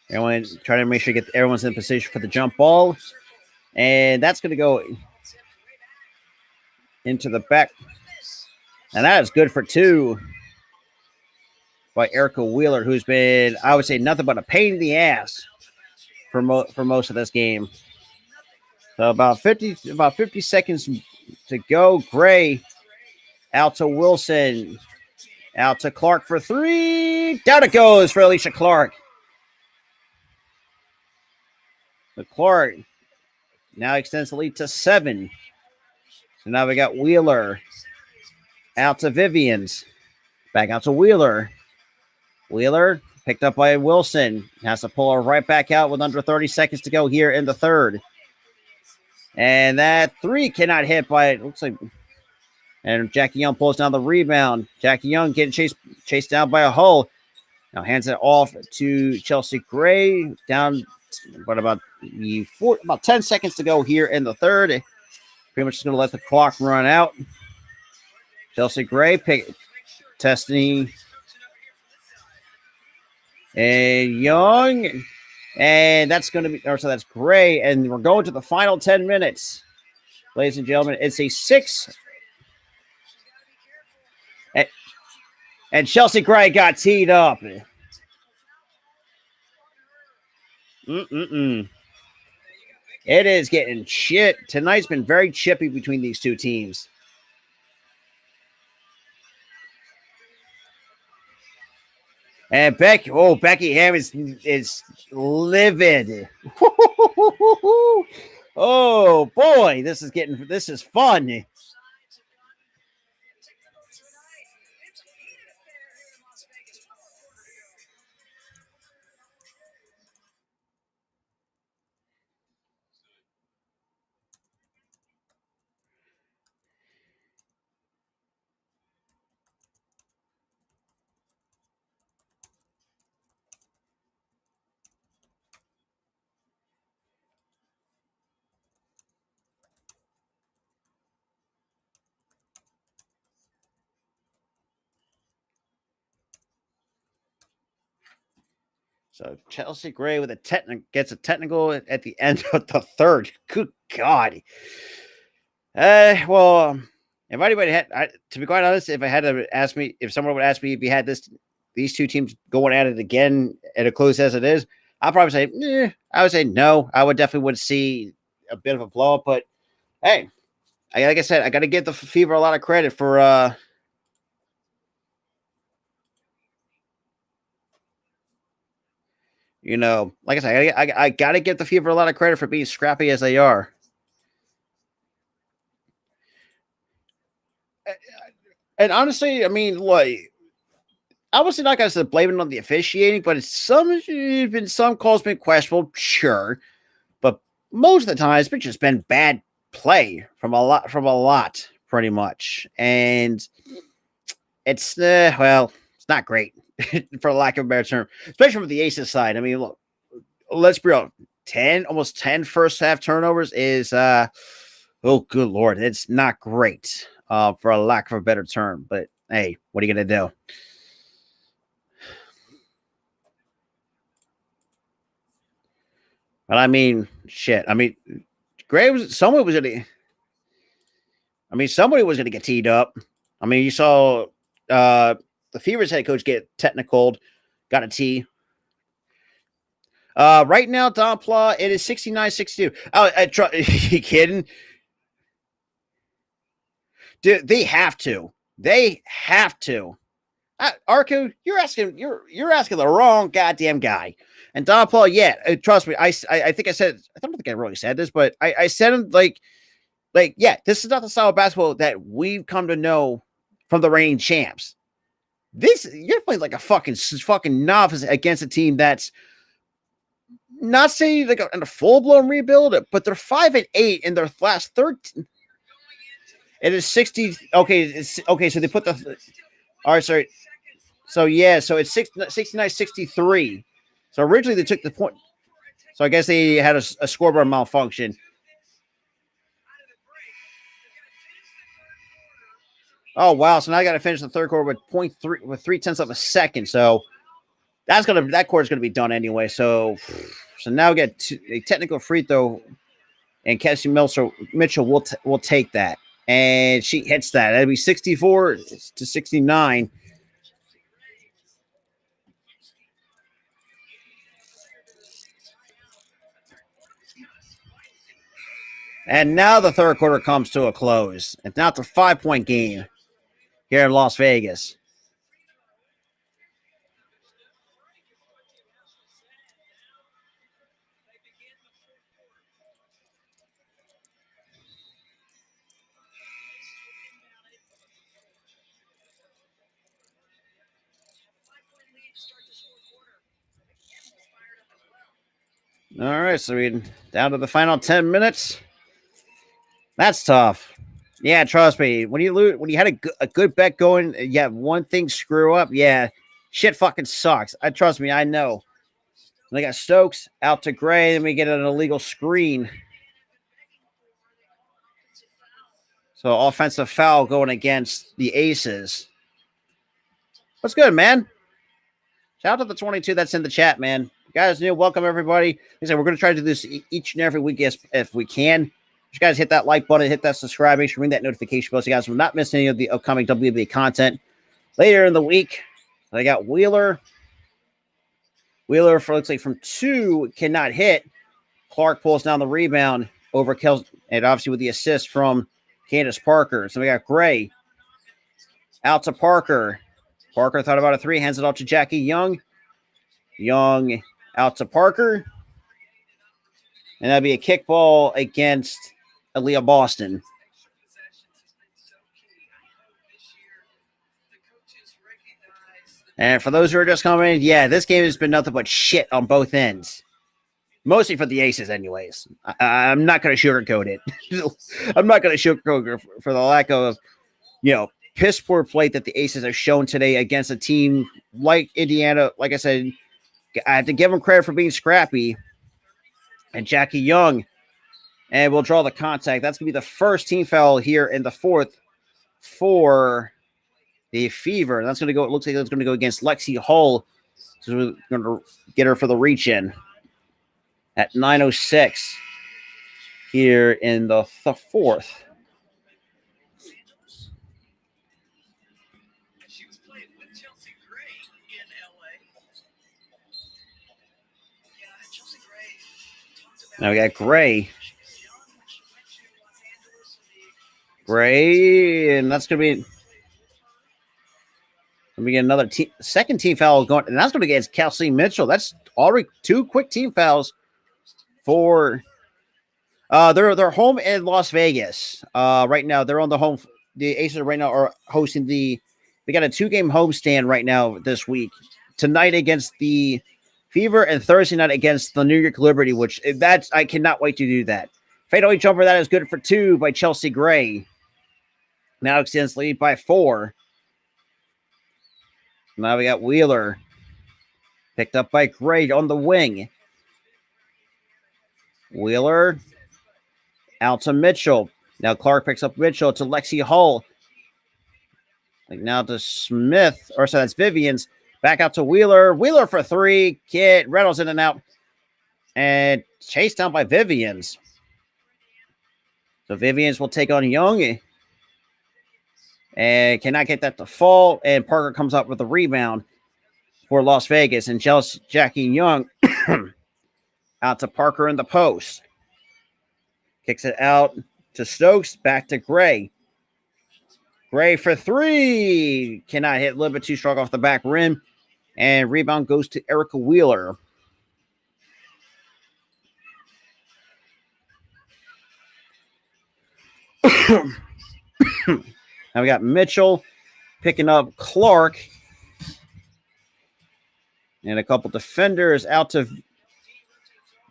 Everyone trying to make sure everyone's in position for the jump ball. And that's going to go into the back. And that is good for two by Erica Wheeler, who's been, I would say, nothing but a pain in the ass for most of this game. So about 50 seconds to go. Gray out to Wilson. Out to Clark for three. Down it goes for Alicia Clark. But Clark now extends the lead to 7. So now we got Wheeler. Out to Vivian's. Back out to Wheeler. Wheeler picked up by Wilson. Has to pull her right back out with under 30 seconds to go here in the third. And that three cannot hit by it. Looks like. And Jackie Young pulls down the rebound. Jackie Young getting chased down by a Hull. Now hands it off to Chelsea Gray. Down, what about 10 seconds to go here in the third. Pretty much just going to let the clock run out. Chelsea Gray testing. And Young. And that's going to be, so that's Gray. And we're going to the final 10 minutes. Ladies and gentlemen, it's a 6. And Chelsea Gray got teed up. It is getting shit. Tonight's been very chippy between these two teams. And Becky Hammond is livid. Oh boy, this is fun. So Chelsea Gray with gets a technical at the end of the third. Good God. Well, if anybody to be quite honest, if someone would ask me if you had these two teams going at it again at a close as it is, I'll probably say, I would say no. I would definitely see a bit of a blow up, but hey, like I said, I got to give the Fever a lot of credit for like I said, I got to give the Fever a lot of credit for being scrappy as they are. And honestly, I mean, like, I was not going to blame it on the officiating, but some calls been questionable, sure, but most of the time it's just been bad play from a lot, pretty much, and it's it's not great for lack of a better term, especially from the Aces side. I mean, look, let's be real, almost 10 first half turnovers is oh good Lord, it's not great for a lack of a better term. But hey, what are you gonna do? But I mean, shit. I mean, somebody was gonna get teed up. I mean, you saw the Fever's head coach get technical, got a T. Right now, Don Pla, it is 69-62. Oh, you kidding? Dude, they have to. They have to. Arco, you're asking the wrong goddamn guy. And Don Paul, yeah, trust me. I think I said, I don't think I really said this, but I said him like, yeah, this is not the style of basketball that we've come to know from the reigning champs. This, you're playing like a fucking novice against a team that's not saying like a full blown rebuild, but they're 5-8 in their last 13. It is 60. Okay, it's okay. So they put the. All right, sorry. So yeah, so it's 69-63. So originally they took the point. So I guess they had a scoreboard malfunction. Oh wow! So now I got to finish the third quarter with 0.3 with 0.3 of a second. So that quarter's gonna be done anyway. So now we get a technical free throw, and Cassie Mitchell will take that, and she hits that. That'd be 64-69. And now the third quarter comes to a close. It's now it's a 5-point game here in Las Vegas. All right, so we're down to the final 10 minutes. That's tough. Yeah, trust me. When you lose, when you had a good bet going, you have one thing screw up. Yeah, shit fucking sucks. Trust me, I know. They got Stokes out to Gray, then we get an illegal screen. So offensive foul going against the Aces. What's good, man? Shout out to the 22 that's in the chat, man. You guys new, welcome everybody. Like I said, we're going to try to do this each and every week if we can. You guys hit that like button, hit that subscribe, make sure to ring that notification bell so you guys will not miss any of the upcoming WNBA content. Later in the week, I got Wheeler. Wheeler, looks like from 2, cannot hit. Clark pulls down the rebound over Kels, and obviously with the assist from Candace Parker. So we got Gray out to Parker. Parker thought about a 3, hands it off to Jackie Young. Young out to Parker. And that'd be a kickball against Aaliyah Boston. And for those who are just coming in, yeah, this game has been nothing but shit on both ends. Mostly for the Aces, anyways. I'm not going to sugarcoat it. I'm not going to sugarcoat it for the lack of, piss poor play that the Aces have shown today against a team like Indiana. Like I said, I have to give them credit for being scrappy. And Jackie Young, and we'll draw the contact. That's going to be the first team foul here in the fourth for the Fever. That's going to go. It looks like it's going to go against Lexi Hull. So we're going to get her for the reach in at 9:06 here in the fourth. Now we got Gray. And that's going to be another second team foul going, and that's going to get against Kelsey Mitchell. That's already 2 quick team fouls for. They're home in Las Vegas right now. They're on the home. The Aces right now are hosting they got a 2-game homestand right now this week. Tonight against the Fever and Thursday night against the New York Liberty, which I cannot wait to do that. Fadeaway jumper, that is good for 2 by Chelsea Gray. Now extends lead by 4. Now we got Wheeler. Picked up by Gray on the wing. Wheeler out to Mitchell. Now Clark picks up Mitchell to Lexi Hull. Now to Smith. Or so that's Vivian's. Back out to Wheeler. Wheeler for 3. Kid Reynolds in and out. And chased down by Vivian's. So Vivian's will take on Young. and cannot get that to fall. And Parker comes up with a rebound for Las Vegas, and Jackie Young out to Parker in the post. Kicks it out to Stokes, back to Gray. Gray for three. Cannot hit, a little bit too strong off the back rim. And rebound goes to Erica Wheeler. Now we got Mitchell picking up Clark. And a couple defenders out to,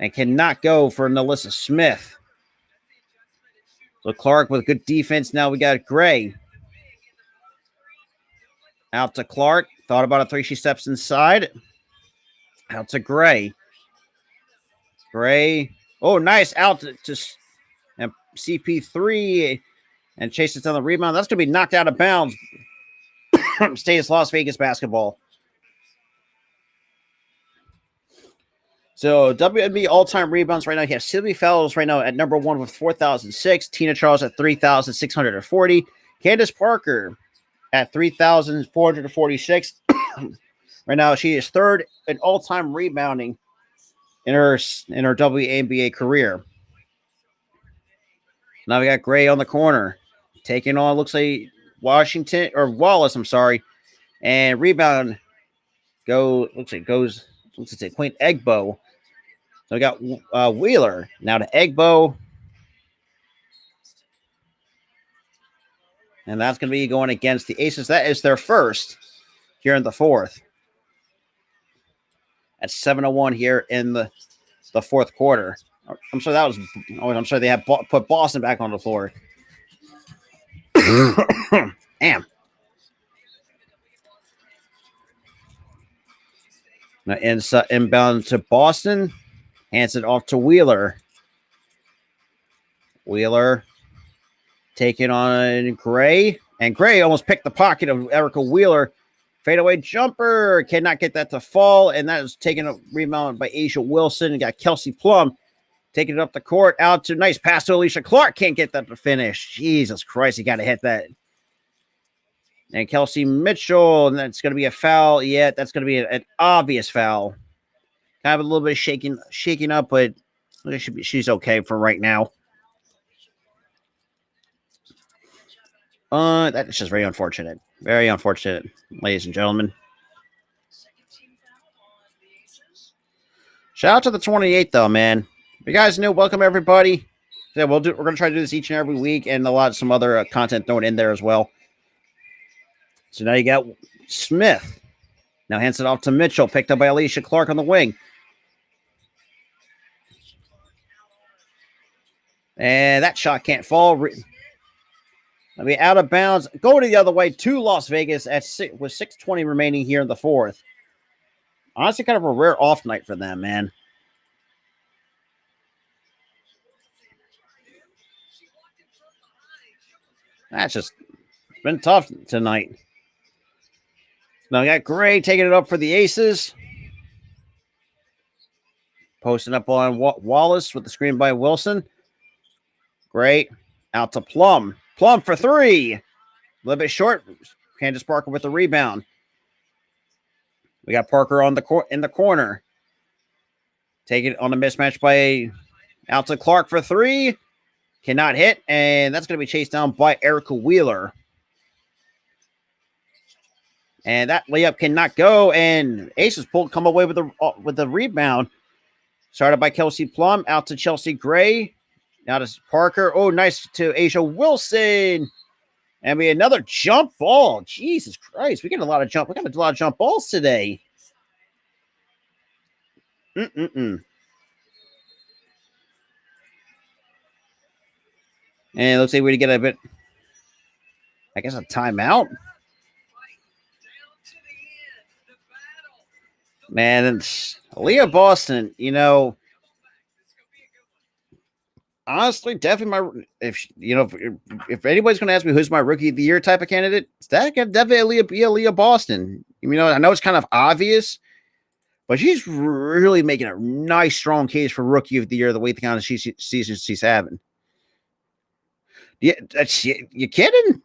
and cannot go for Nalissa Smith. So Clark with good defense. Now we got Gray. Out to Clark. Thought about a three. She steps inside. Out to Gray. Gray. Oh, nice. Out to and CP3 and chases down the rebound. That's going to be knocked out of bounds. Stays Las Vegas basketball. So WNBA all-time rebounds right now. You have Sylvie Fellows right now at number 1 with 4,006. Tina Charles at 3,640. Candace Parker at 3,446. Right now, she is third in all-time rebounding in her WNBA career. Now we got Gray on the corner, taking on, looks like Washington or Wallace. I'm sorry, and rebound looks like Quaint Egbo. So we got Wheeler now to Egbo, and that's going to be going against the Aces. That is their first here in the fourth. At 7:01 here in the fourth quarter. I'm sorry, that was. Oh, I'm sorry, they have put Boston back on the floor. Damn. Now inbound to Boston. Hands it off to Wheeler. Wheeler taking on Gray. And Gray almost picked the pocket of Erica Wheeler. Fadeaway jumper. Cannot get that to fall. And that is taken a rebound by Asia Wilson. And got Kelsey Plum taking it up the court. Out to nice pass to Alicia Clark. Can't get that to finish. Jesus Christ. You got to hit that. And Kelsey Mitchell. And that's going to be a foul. Yeah, that's going to be an obvious foul. Kind of a little bit of shaking up, but she's okay for right now. That's just very unfortunate. Very unfortunate, ladies and gentlemen. Shout out to the 28th, though, man. You guys new, welcome everybody. Yeah, we're gonna try to do this each and every week, and some other content thrown in there as well. So now you got Smith. Now hands it off to Mitchell, picked up by Alicia Clark on the wing. And that shot can't fall. I mean, out of bounds. Going the other way to Las Vegas with 6:20 remaining here in the fourth. Honestly, kind of a rare off night for them, man. That's just been tough tonight. Now we got Gray taking it up for the Aces. Posting up on Wallace with the screen by Wilson. Great. Out to Plum. Plum for three. A little bit short. Candace Parker with the rebound. We got Parker in the corner. Take it on a mismatch by out to Clark for three. Cannot hit. And that's going to be chased down by Erica Wheeler. And that layup cannot go. And Aces come away with the rebound. Started by Kelsey Plum. Out to Chelsea Gray. Now to Parker. Oh, nice to Asia Wilson. And we another jump ball. Jesus Christ. We got a lot of jump balls today. And it looks like we're going to get a bit, I guess, a timeout. Man, it's Leah Boston, honestly, definitely if anybody's going to ask me who's my rookie of the year type of candidate, it's definitely Leah Boston. I know it's kind of obvious, but she's really making a nice, strong case for rookie of the year the way the kind of season she's having. Yeah, you kidding?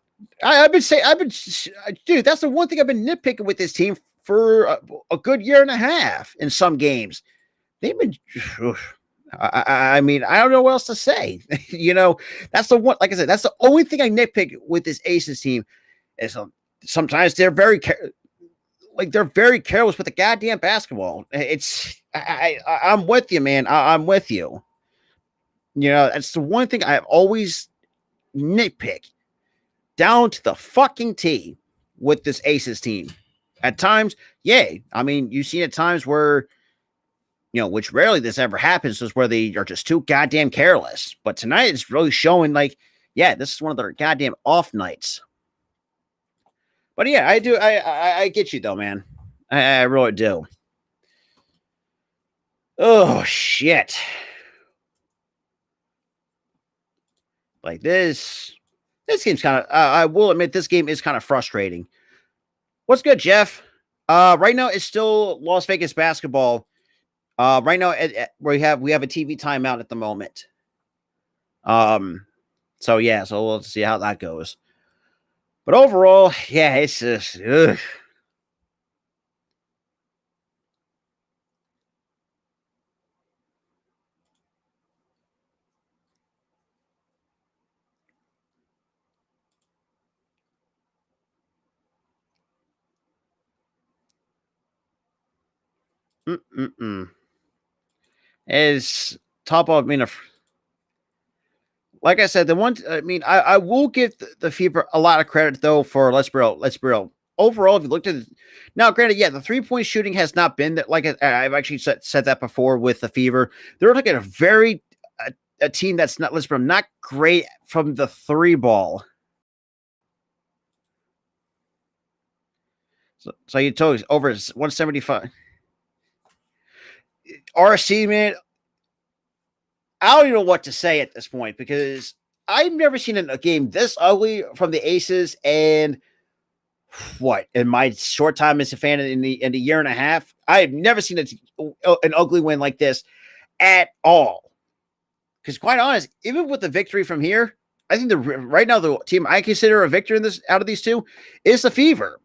Dude, that's the one thing I've been nitpicking with this team for a good year and a half in some games. They've been, I mean, I don't know what else to say. That's the one, like I said, that's the only thing I nitpick with this Aces team is sometimes they're they're very careless with the goddamn basketball. I'm with you, man. I'm with you. That's the one thing I've always nitpicked down to the fucking T with this Aces team. At times, yay. I mean, you've seen at times where, which rarely this ever happens, is where they are just too goddamn careless. But tonight it's really showing this is one of their goddamn off nights. But yeah, I do. I get you though, man. I really do. Oh shit! Like this game's kind of. I will admit this game is kind of frustrating. What's good, Jeff? Right now it's still Las Vegas basketball. Right now we have a TV timeout at the moment. So we'll see how that goes. But overall, yeah, it's just ugh. Is top of like I said, I will give the Fever a lot of credit though for let's be real. Overall, if you looked at it, now, granted, yeah, the 3-point shooting has not been that. Like I've actually said that before with the Fever, they're like a team that's not not great from the 3 ball. So you told over 175. RC, man, I don't even know what to say at this point because I've never seen a game this ugly from the Aces, and what in my short time as a fan in the year and a half, I have never seen an ugly win like this at all. Because quite honest, even with the victory from here, I think right now the team I consider a victor in this out of these two is the Fever.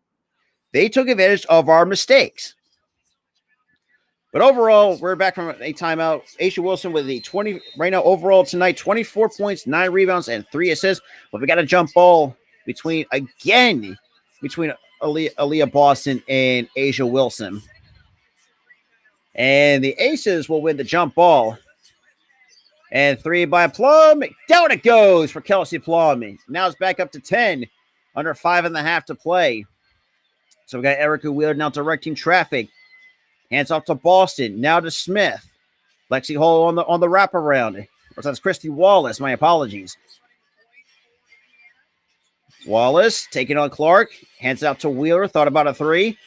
They took advantage of our mistakes. But overall, we're back from a timeout. Aisha Wilson with the 20 right now overall tonight, 24 points, 9 rebounds, and 3 assists. But we got a jump ball between Aaliyah Boston and Asia Wilson. And the Aces will win the jump ball. And 3 by Plum. Down it goes for Kelsey Plum. Now it's back up to 10. Under 5.5 to play. So we got Erica Wheeler now directing traffic. Hands off to Boston. Now to Smith. Lexi Hall on the wraparound. Or that's Christy Wallace. My apologies. Wallace taking on Clark. Hands out to Wheeler. Thought about a 3.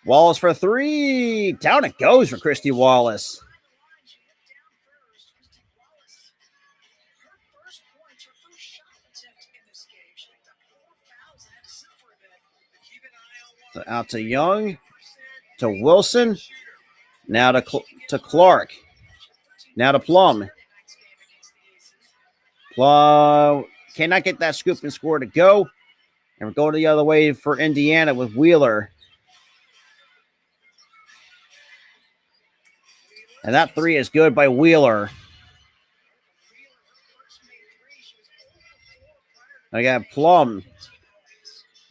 Wallace for 3. Down it goes for Christy Wallace. So out to Young. To Wilson. Now to Clark. Now to Plum. Plum cannot get that scoop and score to go. And we're going the other way for Indiana with Wheeler. And that 3 is good by Wheeler. I got Plum.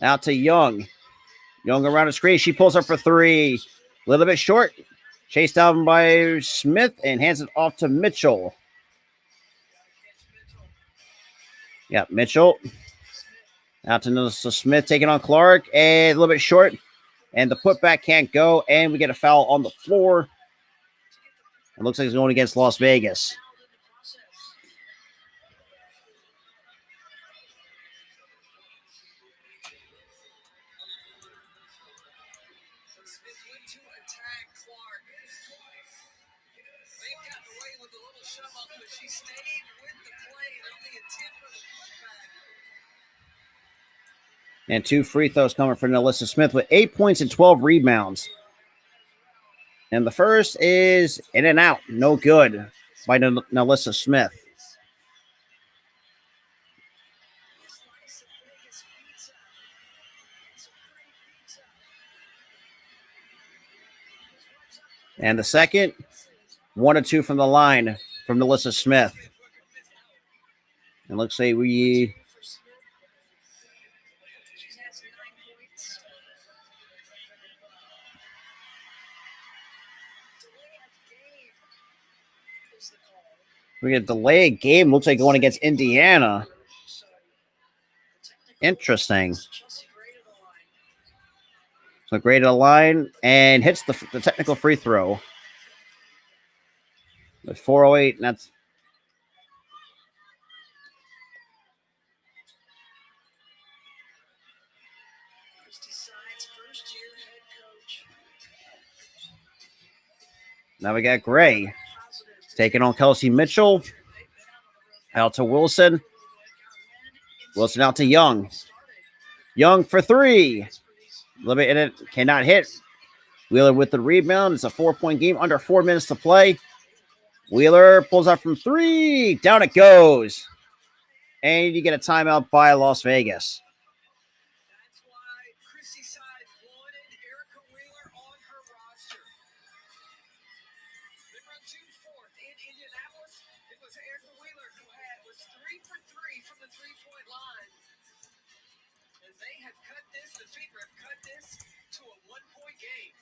Out to Young. Young around the screen. She pulls up for 3. A little bit short. Chased down by Smith and hands it off to Mitchell. Yeah, Mitchell. Out to Smith taking on Clark. And a little bit short. And the putback can't go. And we get a foul on the floor. It looks like it's going against Las Vegas. And 2 free throws coming for Nalissa Smith with 8 points and 12 rebounds. And the first is in and out. No good by Nalissa Smith. this pizza. It's a pretty pizza. And the second, 1 or 2 from the line from Melissa Smith. And looks like we For Smith, she has 9 points. Delay of game is the call. get a delayed game. Looks like going against Indiana. So, the technical Interesting. Chelsea graded the line. So great at the line and hits the technical free throw. With 4:08, and that's Christy Sides, first-year head coach. now we got Gray Positive. taking on Kelsey Mitchell. They've been out on the road. Out to Wilson. Got win. Wilson out to Young. Started. Young for 3. That's for these A little bit in it. Cannot hit. Wheeler with the rebound. It's a 4-point game. Under 4 minutes to play. Wheeler pulls out from 3. Down it goes. And you get a timeout by Las Vegas. That's why Chrissy Side wanted Erica Wheeler on her roster. They run June 4th in Indianapolis. It was Erica Wheeler who was 3 for 3 from the three-point line. And they have cut this, the Fever have cut this to a 1-point game.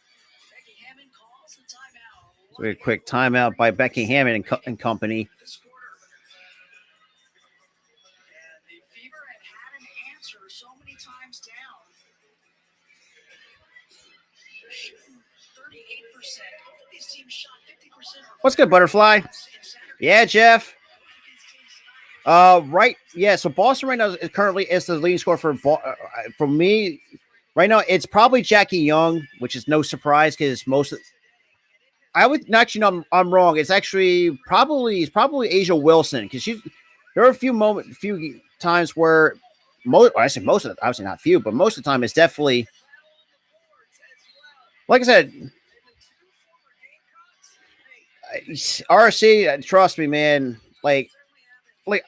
Becky Hammond calls the timeout. So we had a quick timeout by Becky Hammond and company. This quarter. And the Fever had had an answer so many times down. They're shooting 38%. Both of these teams shot 50%. What's good, Butterfly? Yeah, Jeff. Right. Yeah. So Boston right now is currently is the leading scorer for me. Right now, it's probably Jackie Young, which is no surprise because I would actually no, I'm wrong. It's actually probably Asia Wilson because there are a few times where I say most of the obviously not few, but most of the time it's definitely like I said. RC, trust me, man. Like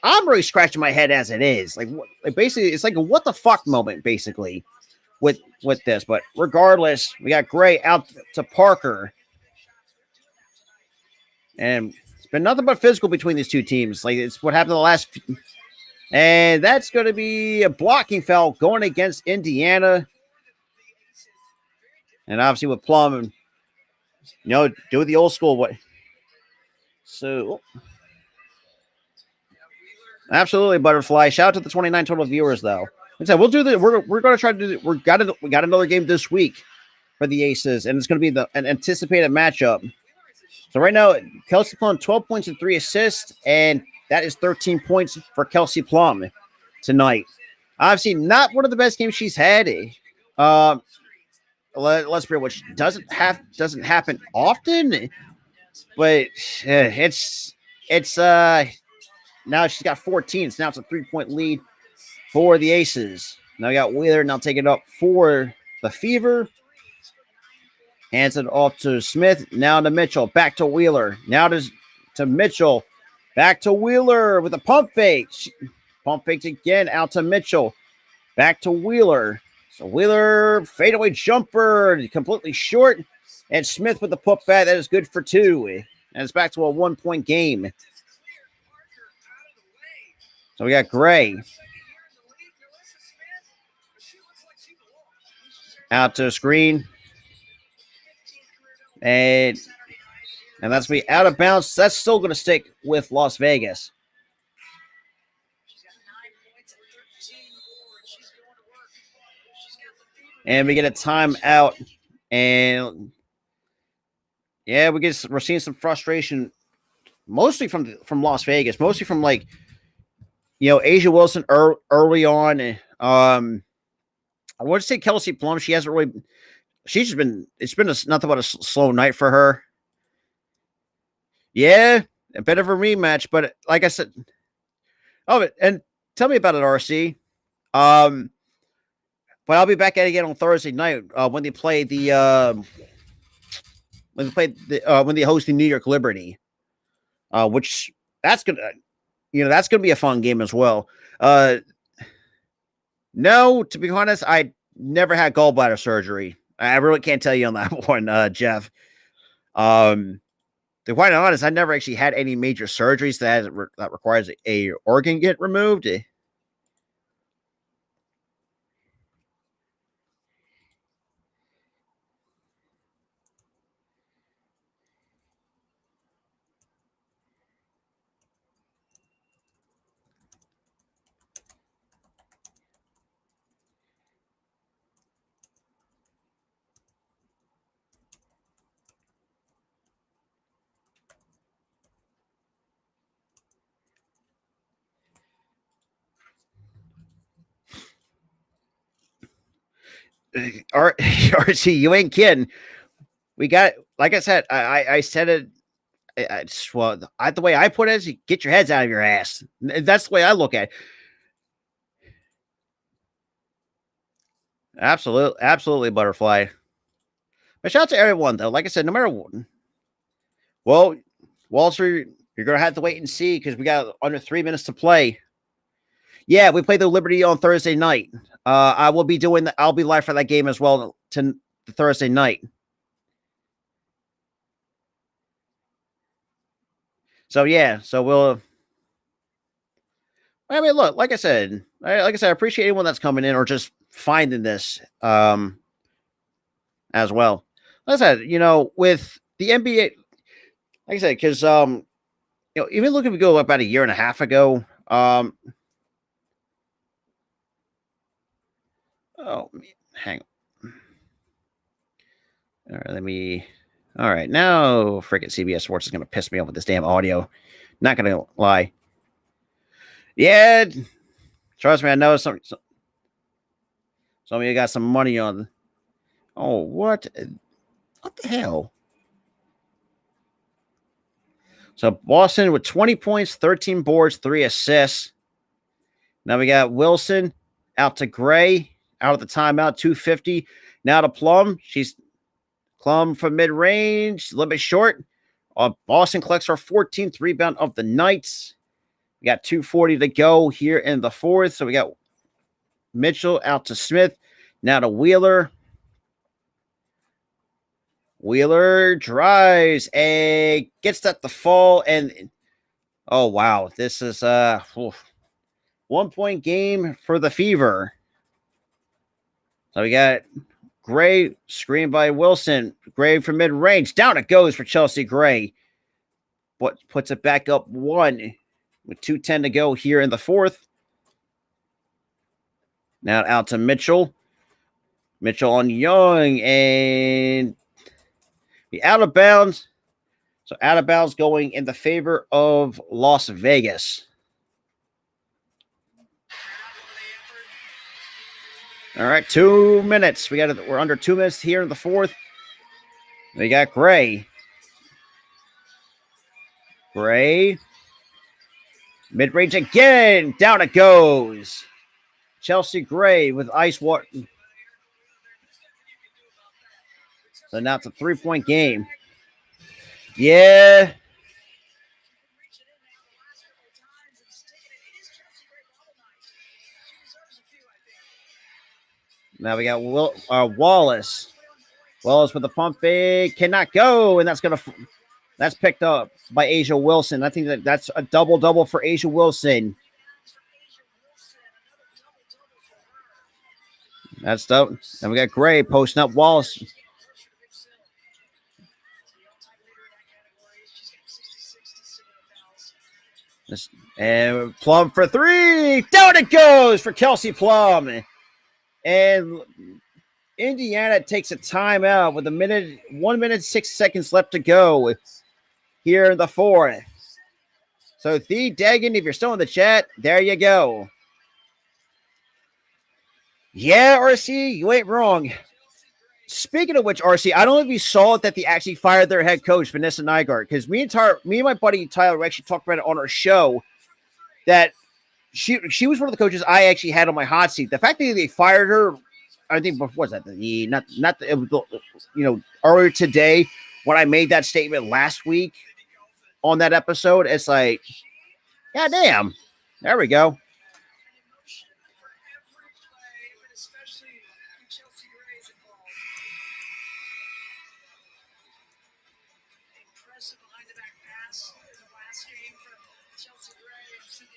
I'm really scratching my head as it is. Like basically, it's like a what the fuck moment, basically, with this. But regardless, we got Gray out to Parker, and it's been nothing but physical between these two teams. Like it's what happened the last, and that's going to be a blocking foul going against Indiana, and obviously with Plum, do the old school what. So. Absolutely, Butterfly. Shout out to the 29 total viewers, though. Like I said, we'll do the. We're going to try to do. We got another game this week for the Aces, and it's going to be an anticipated matchup. So right now, Kelsey Plum 12 points and 3 assists, and that is 13 points for Kelsey Plum tonight. Obviously, not one of the best games she's had. Let's be real, which doesn't happen often, but it's. Now she's got 14. So now it's a 3-point lead for the Aces. Now we got Wheeler now taking it up for the Fever. Hands it off to Smith. Now to Mitchell. Back to Wheeler. Now to Mitchell. Back to Wheeler with a pump fake. Pump fakes again. Out to Mitchell. Back to Wheeler. So Wheeler fadeaway jumper. Completely short. And Smith with the putback. That is good for 2. And it's back to a 1-point game. So we got Gray out to the screen, and that's going to be out of bounds. That's still going to stick with Las Vegas. And we get a timeout, and yeah, we're seeing some frustration, mostly from Las Vegas, mostly from Asia Wilson early on. I would say Kelsey Plum. She hasn't really. It's been nothing but a slow night for her. Yeah, a bit of a rematch, but like I said, and tell me about it, RC. But I'll be back at it again on Thursday night when they play when they host the New York Liberty, which that's gonna be a fun game as well. No, to be honest, I never had gallbladder surgery. I really can't tell you on that one, Jeff. To be quite honest, I never actually had any major surgeries that requires a organ get removed. RC, you ain't kidding. We got, like I said, I said it. Well, the way I put it is, you get your heads out of your ass. That's the way I look at it. Absolutely, butterfly. But shout out to everyone, though. Like I said, no matter what. Well, Walter, you're gonna have to wait and see because we got under 3 minutes to play. Yeah, we play the Liberty on Thursday night. I will be doing. I'll be live for that game as well to the Thursday night. So yeah, so we'll. I mean, look, like I said, I appreciate anyone that's coming in or just finding this as well. Like I said, with the NBA, like I said, because even looking to go about a year and a half ago, oh, hang on. All right, let me. All right, now freaking CBS Sports is going to piss me off with this damn audio. Not going to lie. Yeah, trust me, I know some of you got some money on. Oh, what? What the hell? So Boston with 20 points, 13 boards, 3 assists. Now we got Wilson out to Gray, out of the timeout, 250. Now to Plum. She's Plum from mid-range, a little bit short. Boston collects our 14th rebound of the night. We got 2:40 to go here in the fourth. So we got Mitchell out to Smith. Now to Wheeler. Wheeler drives and gets that to fall. And oh, wow. This is a 1-point game for the Fever. So we got Gray, screen by Wilson. Gray from mid-range. Down it goes for Chelsea Gray. But puts it back up 1 with 2:10 to go here in the fourth. Now out to Mitchell. Mitchell on Young and be out of bounds. So out of bounds going in the favor of Las Vegas. All right, 2 minutes. We're under 2 minutes here in the fourth. We got Gray. Gray. Mid-range again. Down it goes. Chelsea Gray with ice water. So now it's a 3-point game. Yeah. Now we got Wallace. Wallace with the pump fake. Cannot go. And that's picked up by Asia Wilson. I think that's a double-double for Asia Wilson. That's dope. Then we got Gray posting up Wallace. And Plum for 3. Down it goes for Kelsey Plum. And Indiana takes a timeout with 1 minute 6 seconds left to go here in the fourth. So The Dagan, if you're still in the chat, there you go. Yeah, RC, you ain't wrong. Speaking of which, RC, I don't know if you saw that they actually fired their head coach, Vanessa Nygaard, because me and my buddy Tyler actually talked about it on our show that she was one of the coaches I actually had on my hot seat. The fact that they fired her, I think, what was that? Earlier today when I made that statement last week on that episode, it's like, God damn, there we go.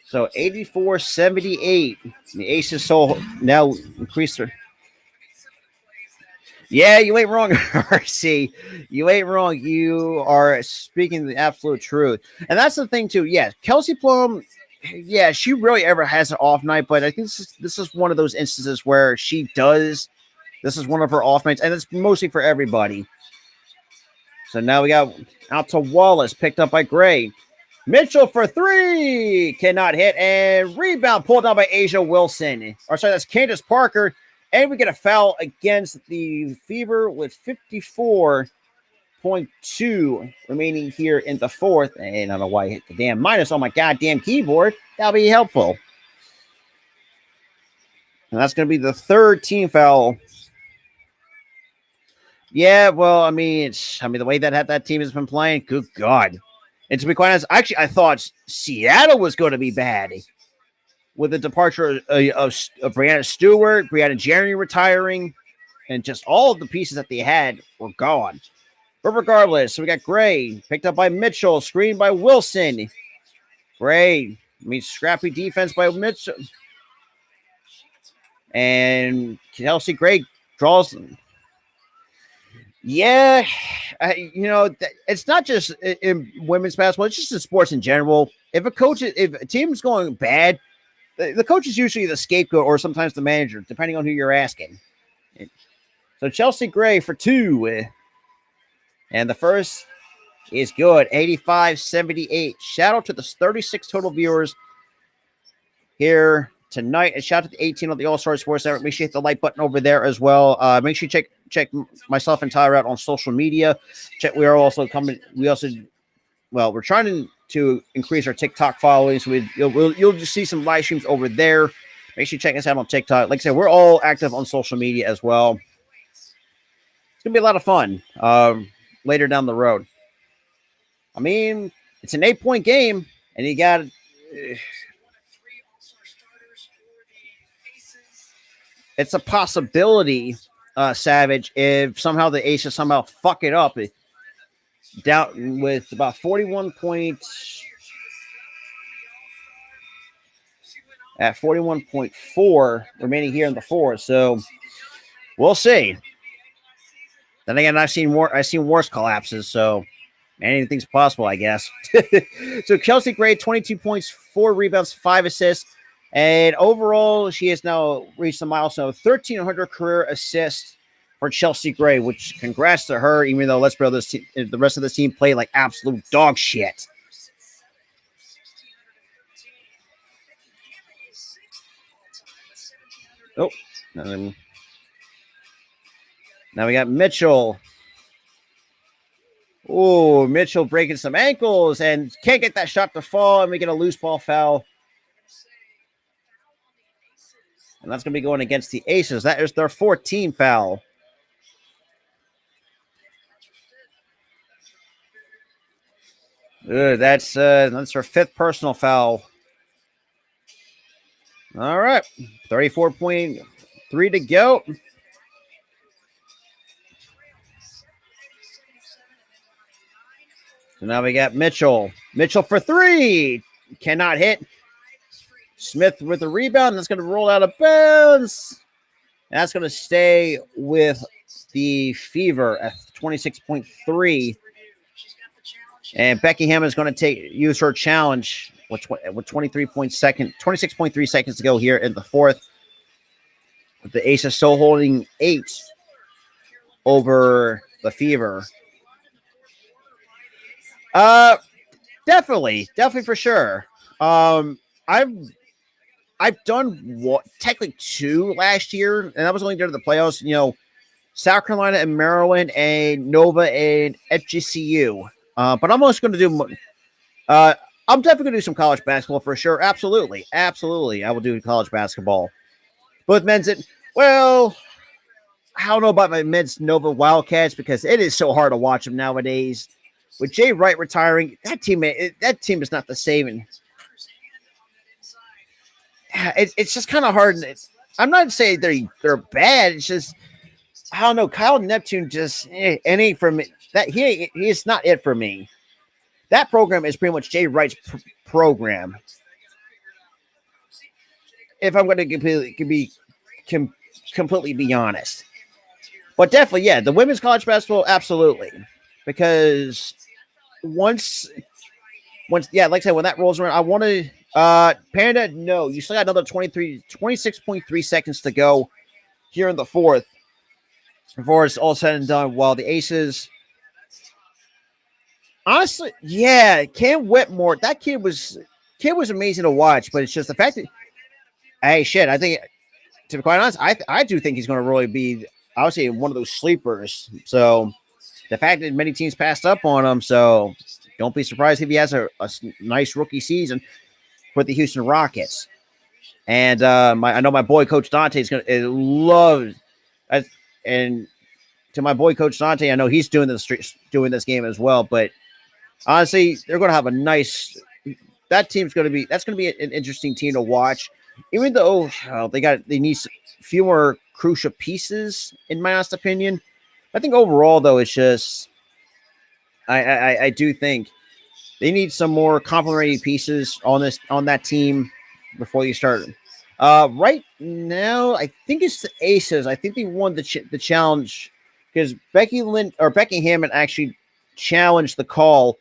So 84-78. The Aces so now increased their. Yeah, you ain't wrong, RC. You ain't wrong. You are speaking the absolute truth. And that's the thing, too. Yeah, Kelsey Plum, yeah, she really ever has an off night, but I think this is one of those instances where she does. This is one of her off nights, and it's mostly for everybody. So now we got out to Wallace, picked up by Gray. Mitchell for three. Cannot hit. And rebound pulled down by Asia Wilson. Or sorry, that's Candace Parker. And we get a foul against the Fever with 54.2 remaining here in the fourth. And I don't know why I hit the damn minus on my goddamn keyboard. That'll be helpful. And that's going to be the third team foul. Yeah, well, I mean, the way that team has been playing, good God. And to be quite honest, actually, I thought Seattle was going to be bad with the departure of Brianna Stewart, Brianna Jeremy retiring, and just all of the pieces that they had were gone. But regardless, so we got Gray picked up by Mitchell, screened by Wilson. Gray, scrappy defense by Mitchell. And Kelsey Gray draws. Yeah, it's not just in women's basketball; it's just in sports in general. If a team's going bad, the coach is usually the scapegoat or sometimes the manager, depending on who you're asking. So Chelsea Gray for two, and the first is good, 85-78. Shout out to the 36 total viewers here tonight, and shout out to the 18 on the All Star Sports Network. Make sure you hit the like button over there as well. Make sure you check myself and Tyler out on social media. We're trying to increase our TikTok following, so you'll just see some live streams over there. Make sure you check us out on TikTok. Like I said, we're all active on social media as well. It's gonna be a lot of fun later down the road. I mean, it's an 8-point game, and you got. It's a possibility, Savage, if somehow the Aces somehow fuck it up. Down with about 41 points at 41.4 remaining here in the fourth. So we'll see. Then again, I've seen worse collapses, so anything's possible, I guess. So Kelsey Gray, 22 points, 4 rebounds, 5 assists. And overall, she has now reached the milestone of 1,300 career assists for Chelsea Gray, which congrats to her, even though, let's be honest, the rest of this team played like absolute dog shit. Oh, now we got Mitchell. Oh, Mitchell breaking some ankles and can't get that shot to fall, and we get a loose ball foul. And that's going to be going against the Aces. That is their 14th foul. That's her 5th personal foul. All right. 34.3 to go. So now we got Mitchell. Mitchell for 3. Cannot hit. Smith with the rebound. That's going to roll out of bounds. And that's going to stay with the Fever at 26.3. And Becky Hammond is going to use her challenge with 26.3 seconds to go here in the fourth. With the Aces still holding 8 over the Fever. Definitely for sure. I've done technically 2 last year, and that was only during the playoffs. South Carolina and Maryland, and Nova and FGCU. But I'm also going to do. I'm definitely going to do some college basketball for sure. Absolutely, I will do college basketball. Both men's I don't know about my men's Nova Wildcats because it is so hard to watch them nowadays. With Jay Wright retiring, that team is not the same. And it's just kind of hard. I'm not saying they're bad. It's just I don't know. Kyle Neptune just ain't for me. That he is not it for me. That program is pretty much Jay Wright's program. if I'm going to completely be honest. But definitely, yeah, the women's college basketball, absolutely, because once yeah, like I said, when that rolls around, I want to Panda. No, you still got another 26.3 seconds to go here in the fourth before it's all said and done. While the Aces, honestly, yeah, Cam Whitmore, that kid was amazing to watch. But it's just the fact that, hey, shit, I think, to be quite honest, I do think he's going to really be, I would say, one of those sleepers. So the fact that many teams passed up on him, so don't be surprised if he has a nice rookie season with the Houston Rockets. And I know my boy Coach Dante is going to love, and to my boy Coach Dante, I know he's doing this game as well. But honestly, they're going to have a nice. That's going to be an interesting team to watch. Even though they need fewer crucial pieces, in my honest opinion. I think overall, though, it's just I do think they need some more complementary pieces on that team before you start. Right now, I think it's the Aces. I think they won the challenge because Becky Hammond actually challenged the call,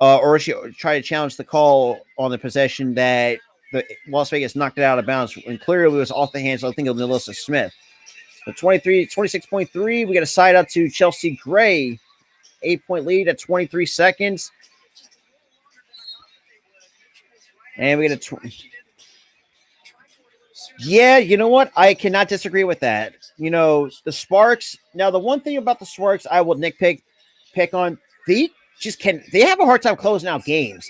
or she tried to challenge the call on the possession that the Las Vegas knocked it out of bounds, and clearly it was off the hands, I think, of Melissa Smith. So 26.3, we got a side out to Chelsea Gray, 8-point lead at 23 seconds. And we get yeah, you know what? I cannot disagree with that. You know, the Sparks. Now, the one thing about the Sparks I will pick on, they have a hard time closing out games.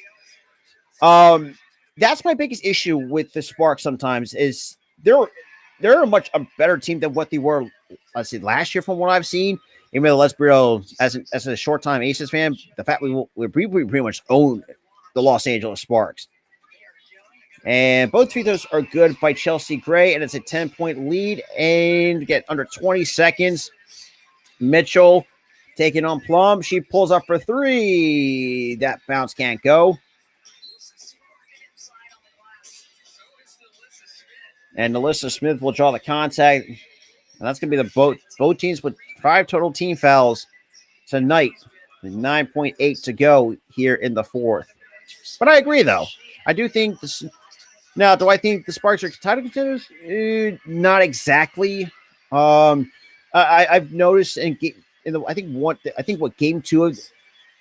That's my biggest issue with the Sparks sometimes is they're a better team than what they were, let's see, last year from what I've seen. Even though, let's be real, as a short-time Aces fan, the fact we pretty much own the Los Angeles Sparks. And both free throws are good by Chelsea Gray, and it's a 10-point lead. And get under 20 seconds. Mitchell taking on Plum. She pulls up for three. That bounce can't go. And Alyssa Smith will draw the contact. And that's going to be both teams with 5 total team fouls tonight. 9.8 to go here in the fourth. But I agree, though. I do think this. Now, do I think the Sparks are title contenders? Not exactly. I've noticed I think what game 2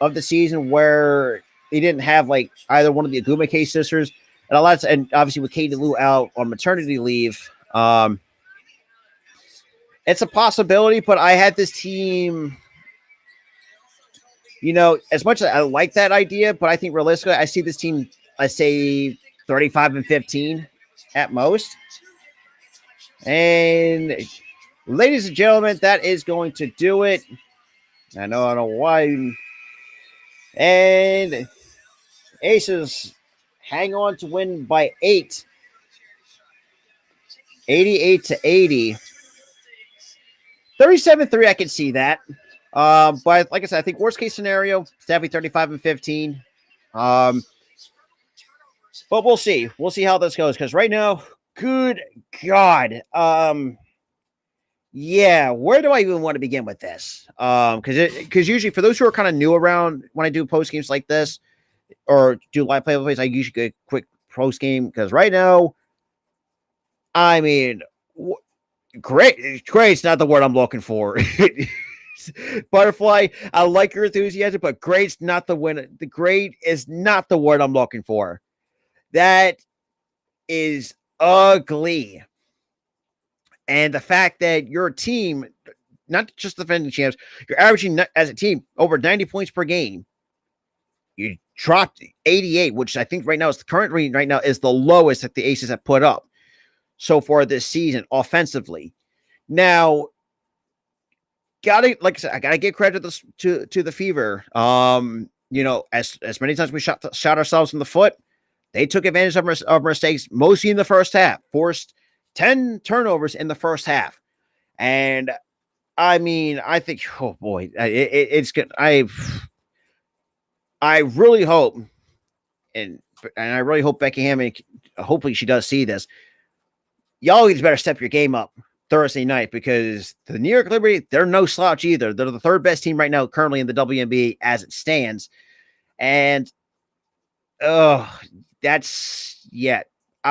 of the season where they didn't have like either one of the Agumake sisters, and obviously with Katie Lou out on maternity leave, it's a possibility. But I had this team. You know, as much as I like that idea, but I think realistically, I see this team. I say 35-15 at most. And ladies and gentlemen, that is going to do it. I don't know why. And Aces hang on to win by 8. 88-80. 37-3, I can see that. But like I said, I think worst case scenario, it's definitely 35-15. But we'll see. We'll see how this goes. Because right now, good God. Yeah, where do I even want to begin with this? Because usually for those who are kind of new around when I do post games like this or do live play-by-plays, I usually get a quick post game. Because right now, I mean, great's not the word I'm looking for. Butterfly, I like your enthusiasm, but great's not the win. The great is not the word I'm looking for. That is ugly. And the fact that your team, not just defending champs, you're averaging as a team over 90 points per game. You dropped 88, which I think right now is the current reading right now is the lowest that the Aces have put up so far this season offensively. Now, like I said, I gotta give credit to the Fever. You know, as many times we shot ourselves in the foot, they took advantage of our mistakes, mostly in the first half. Forced 10 turnovers in the first half, and I mean, I think, oh boy, it's good. I really hope, and I really hope Becky Hammond, hopefully she does see this. y'all better step your game up Thursday night, because the New York Liberty, they're no slouch either. They're the third best team right now currently in the WNBA as it stands. And I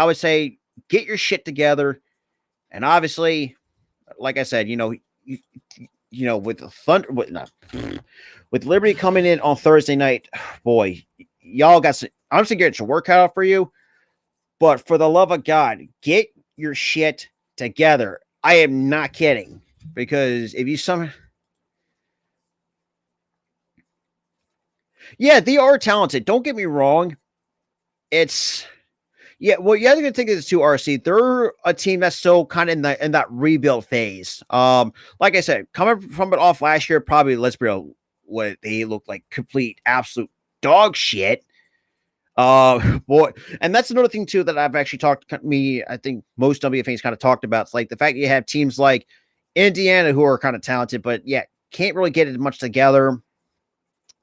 would say get your shit together. And obviously, like I said, with the Thunder, with Liberty coming in on Thursday night, boy, y'all got some, I'm just gonna get your work cut out for you. But for the love of God, get your shit together. I am not kidding, because if you yeah, they are talented. Don't get me wrong. Well, you have to think of this too, RC. They're a team that's still kind of in that rebuild phase. Like I said, coming from it off last year, probably let's be real, what they looked like complete absolute dog shit. Boy, and that's another thing too that I've actually I think most WFAs kind of talked about. It's like the fact that you have teams like Indiana who are kind of talented, but can't really get it much together.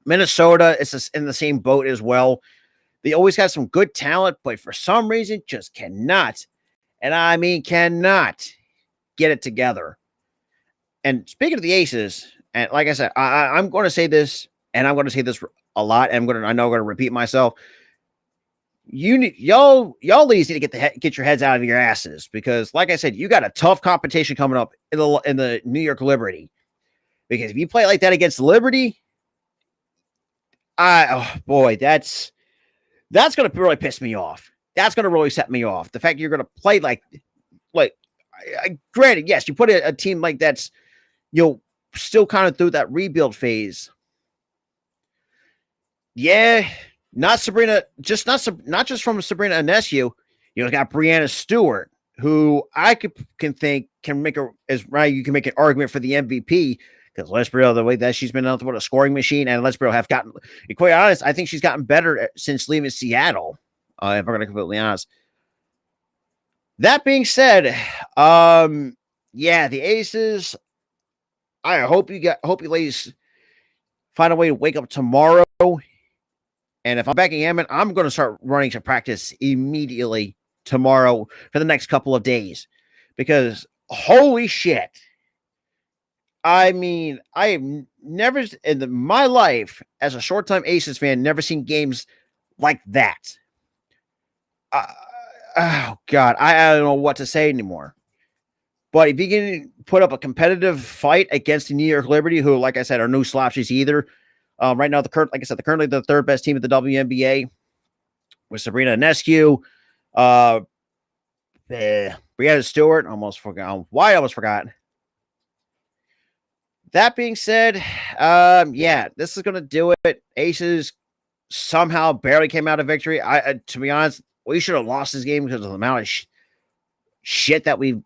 Minnesota is just in the same boat as well. They always have some good talent, but for some reason just cannot, and I mean cannot, get it together. And speaking of the Aces, and like I said, I'm going to say this, and I'm going to say this a lot, and I know I'm going to repeat myself. Y'all ladies need to get your heads out of your asses, because like I said, you got a tough competition coming up in the New York Liberty, because if you play like that against Liberty, boy, that's going to really piss me off. That's going to really set me off. The fact you're going to play like granted, yes, you put a team like that's still kind of through that rebuild phase. Yeah. Not Sabrina, not just from Sabrina Ionescu. You got Brianna Stewart, who I can think can make you can make an argument for the MVP, because let's be real, the way that she's been nothing but a scoring machine, and let's be real, have gotten, to be quite honest, I think she's gotten better since leaving Seattle. If I'm going to be completely honest. That being said, the Aces. I hope you ladies find a way to wake up tomorrow. And if I'm back in Yemen, I'm going to start running to practice immediately tomorrow for the next couple of days, because holy shit. I mean, I have never in my life as a short-time Aces fan, never seen games like that. Oh God, I don't know what to say anymore. But if you can put up a competitive fight against the New York Liberty, who, like I said, are no slouches either. Right now, currently the third best team at the WNBA with Sabrina Ionescu, Brianna Stewart. Almost forgot. Why I almost forgot. That being said, this is going to do it. Aces somehow barely came out of victory. To be honest, we should have lost this game because of the amount of shit that we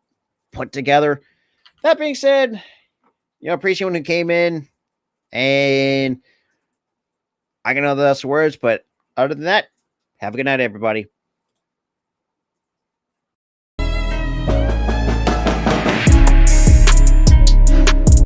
put together. That being said, appreciate when who came in, and I can know the last words, but other than that, have a good night, everybody.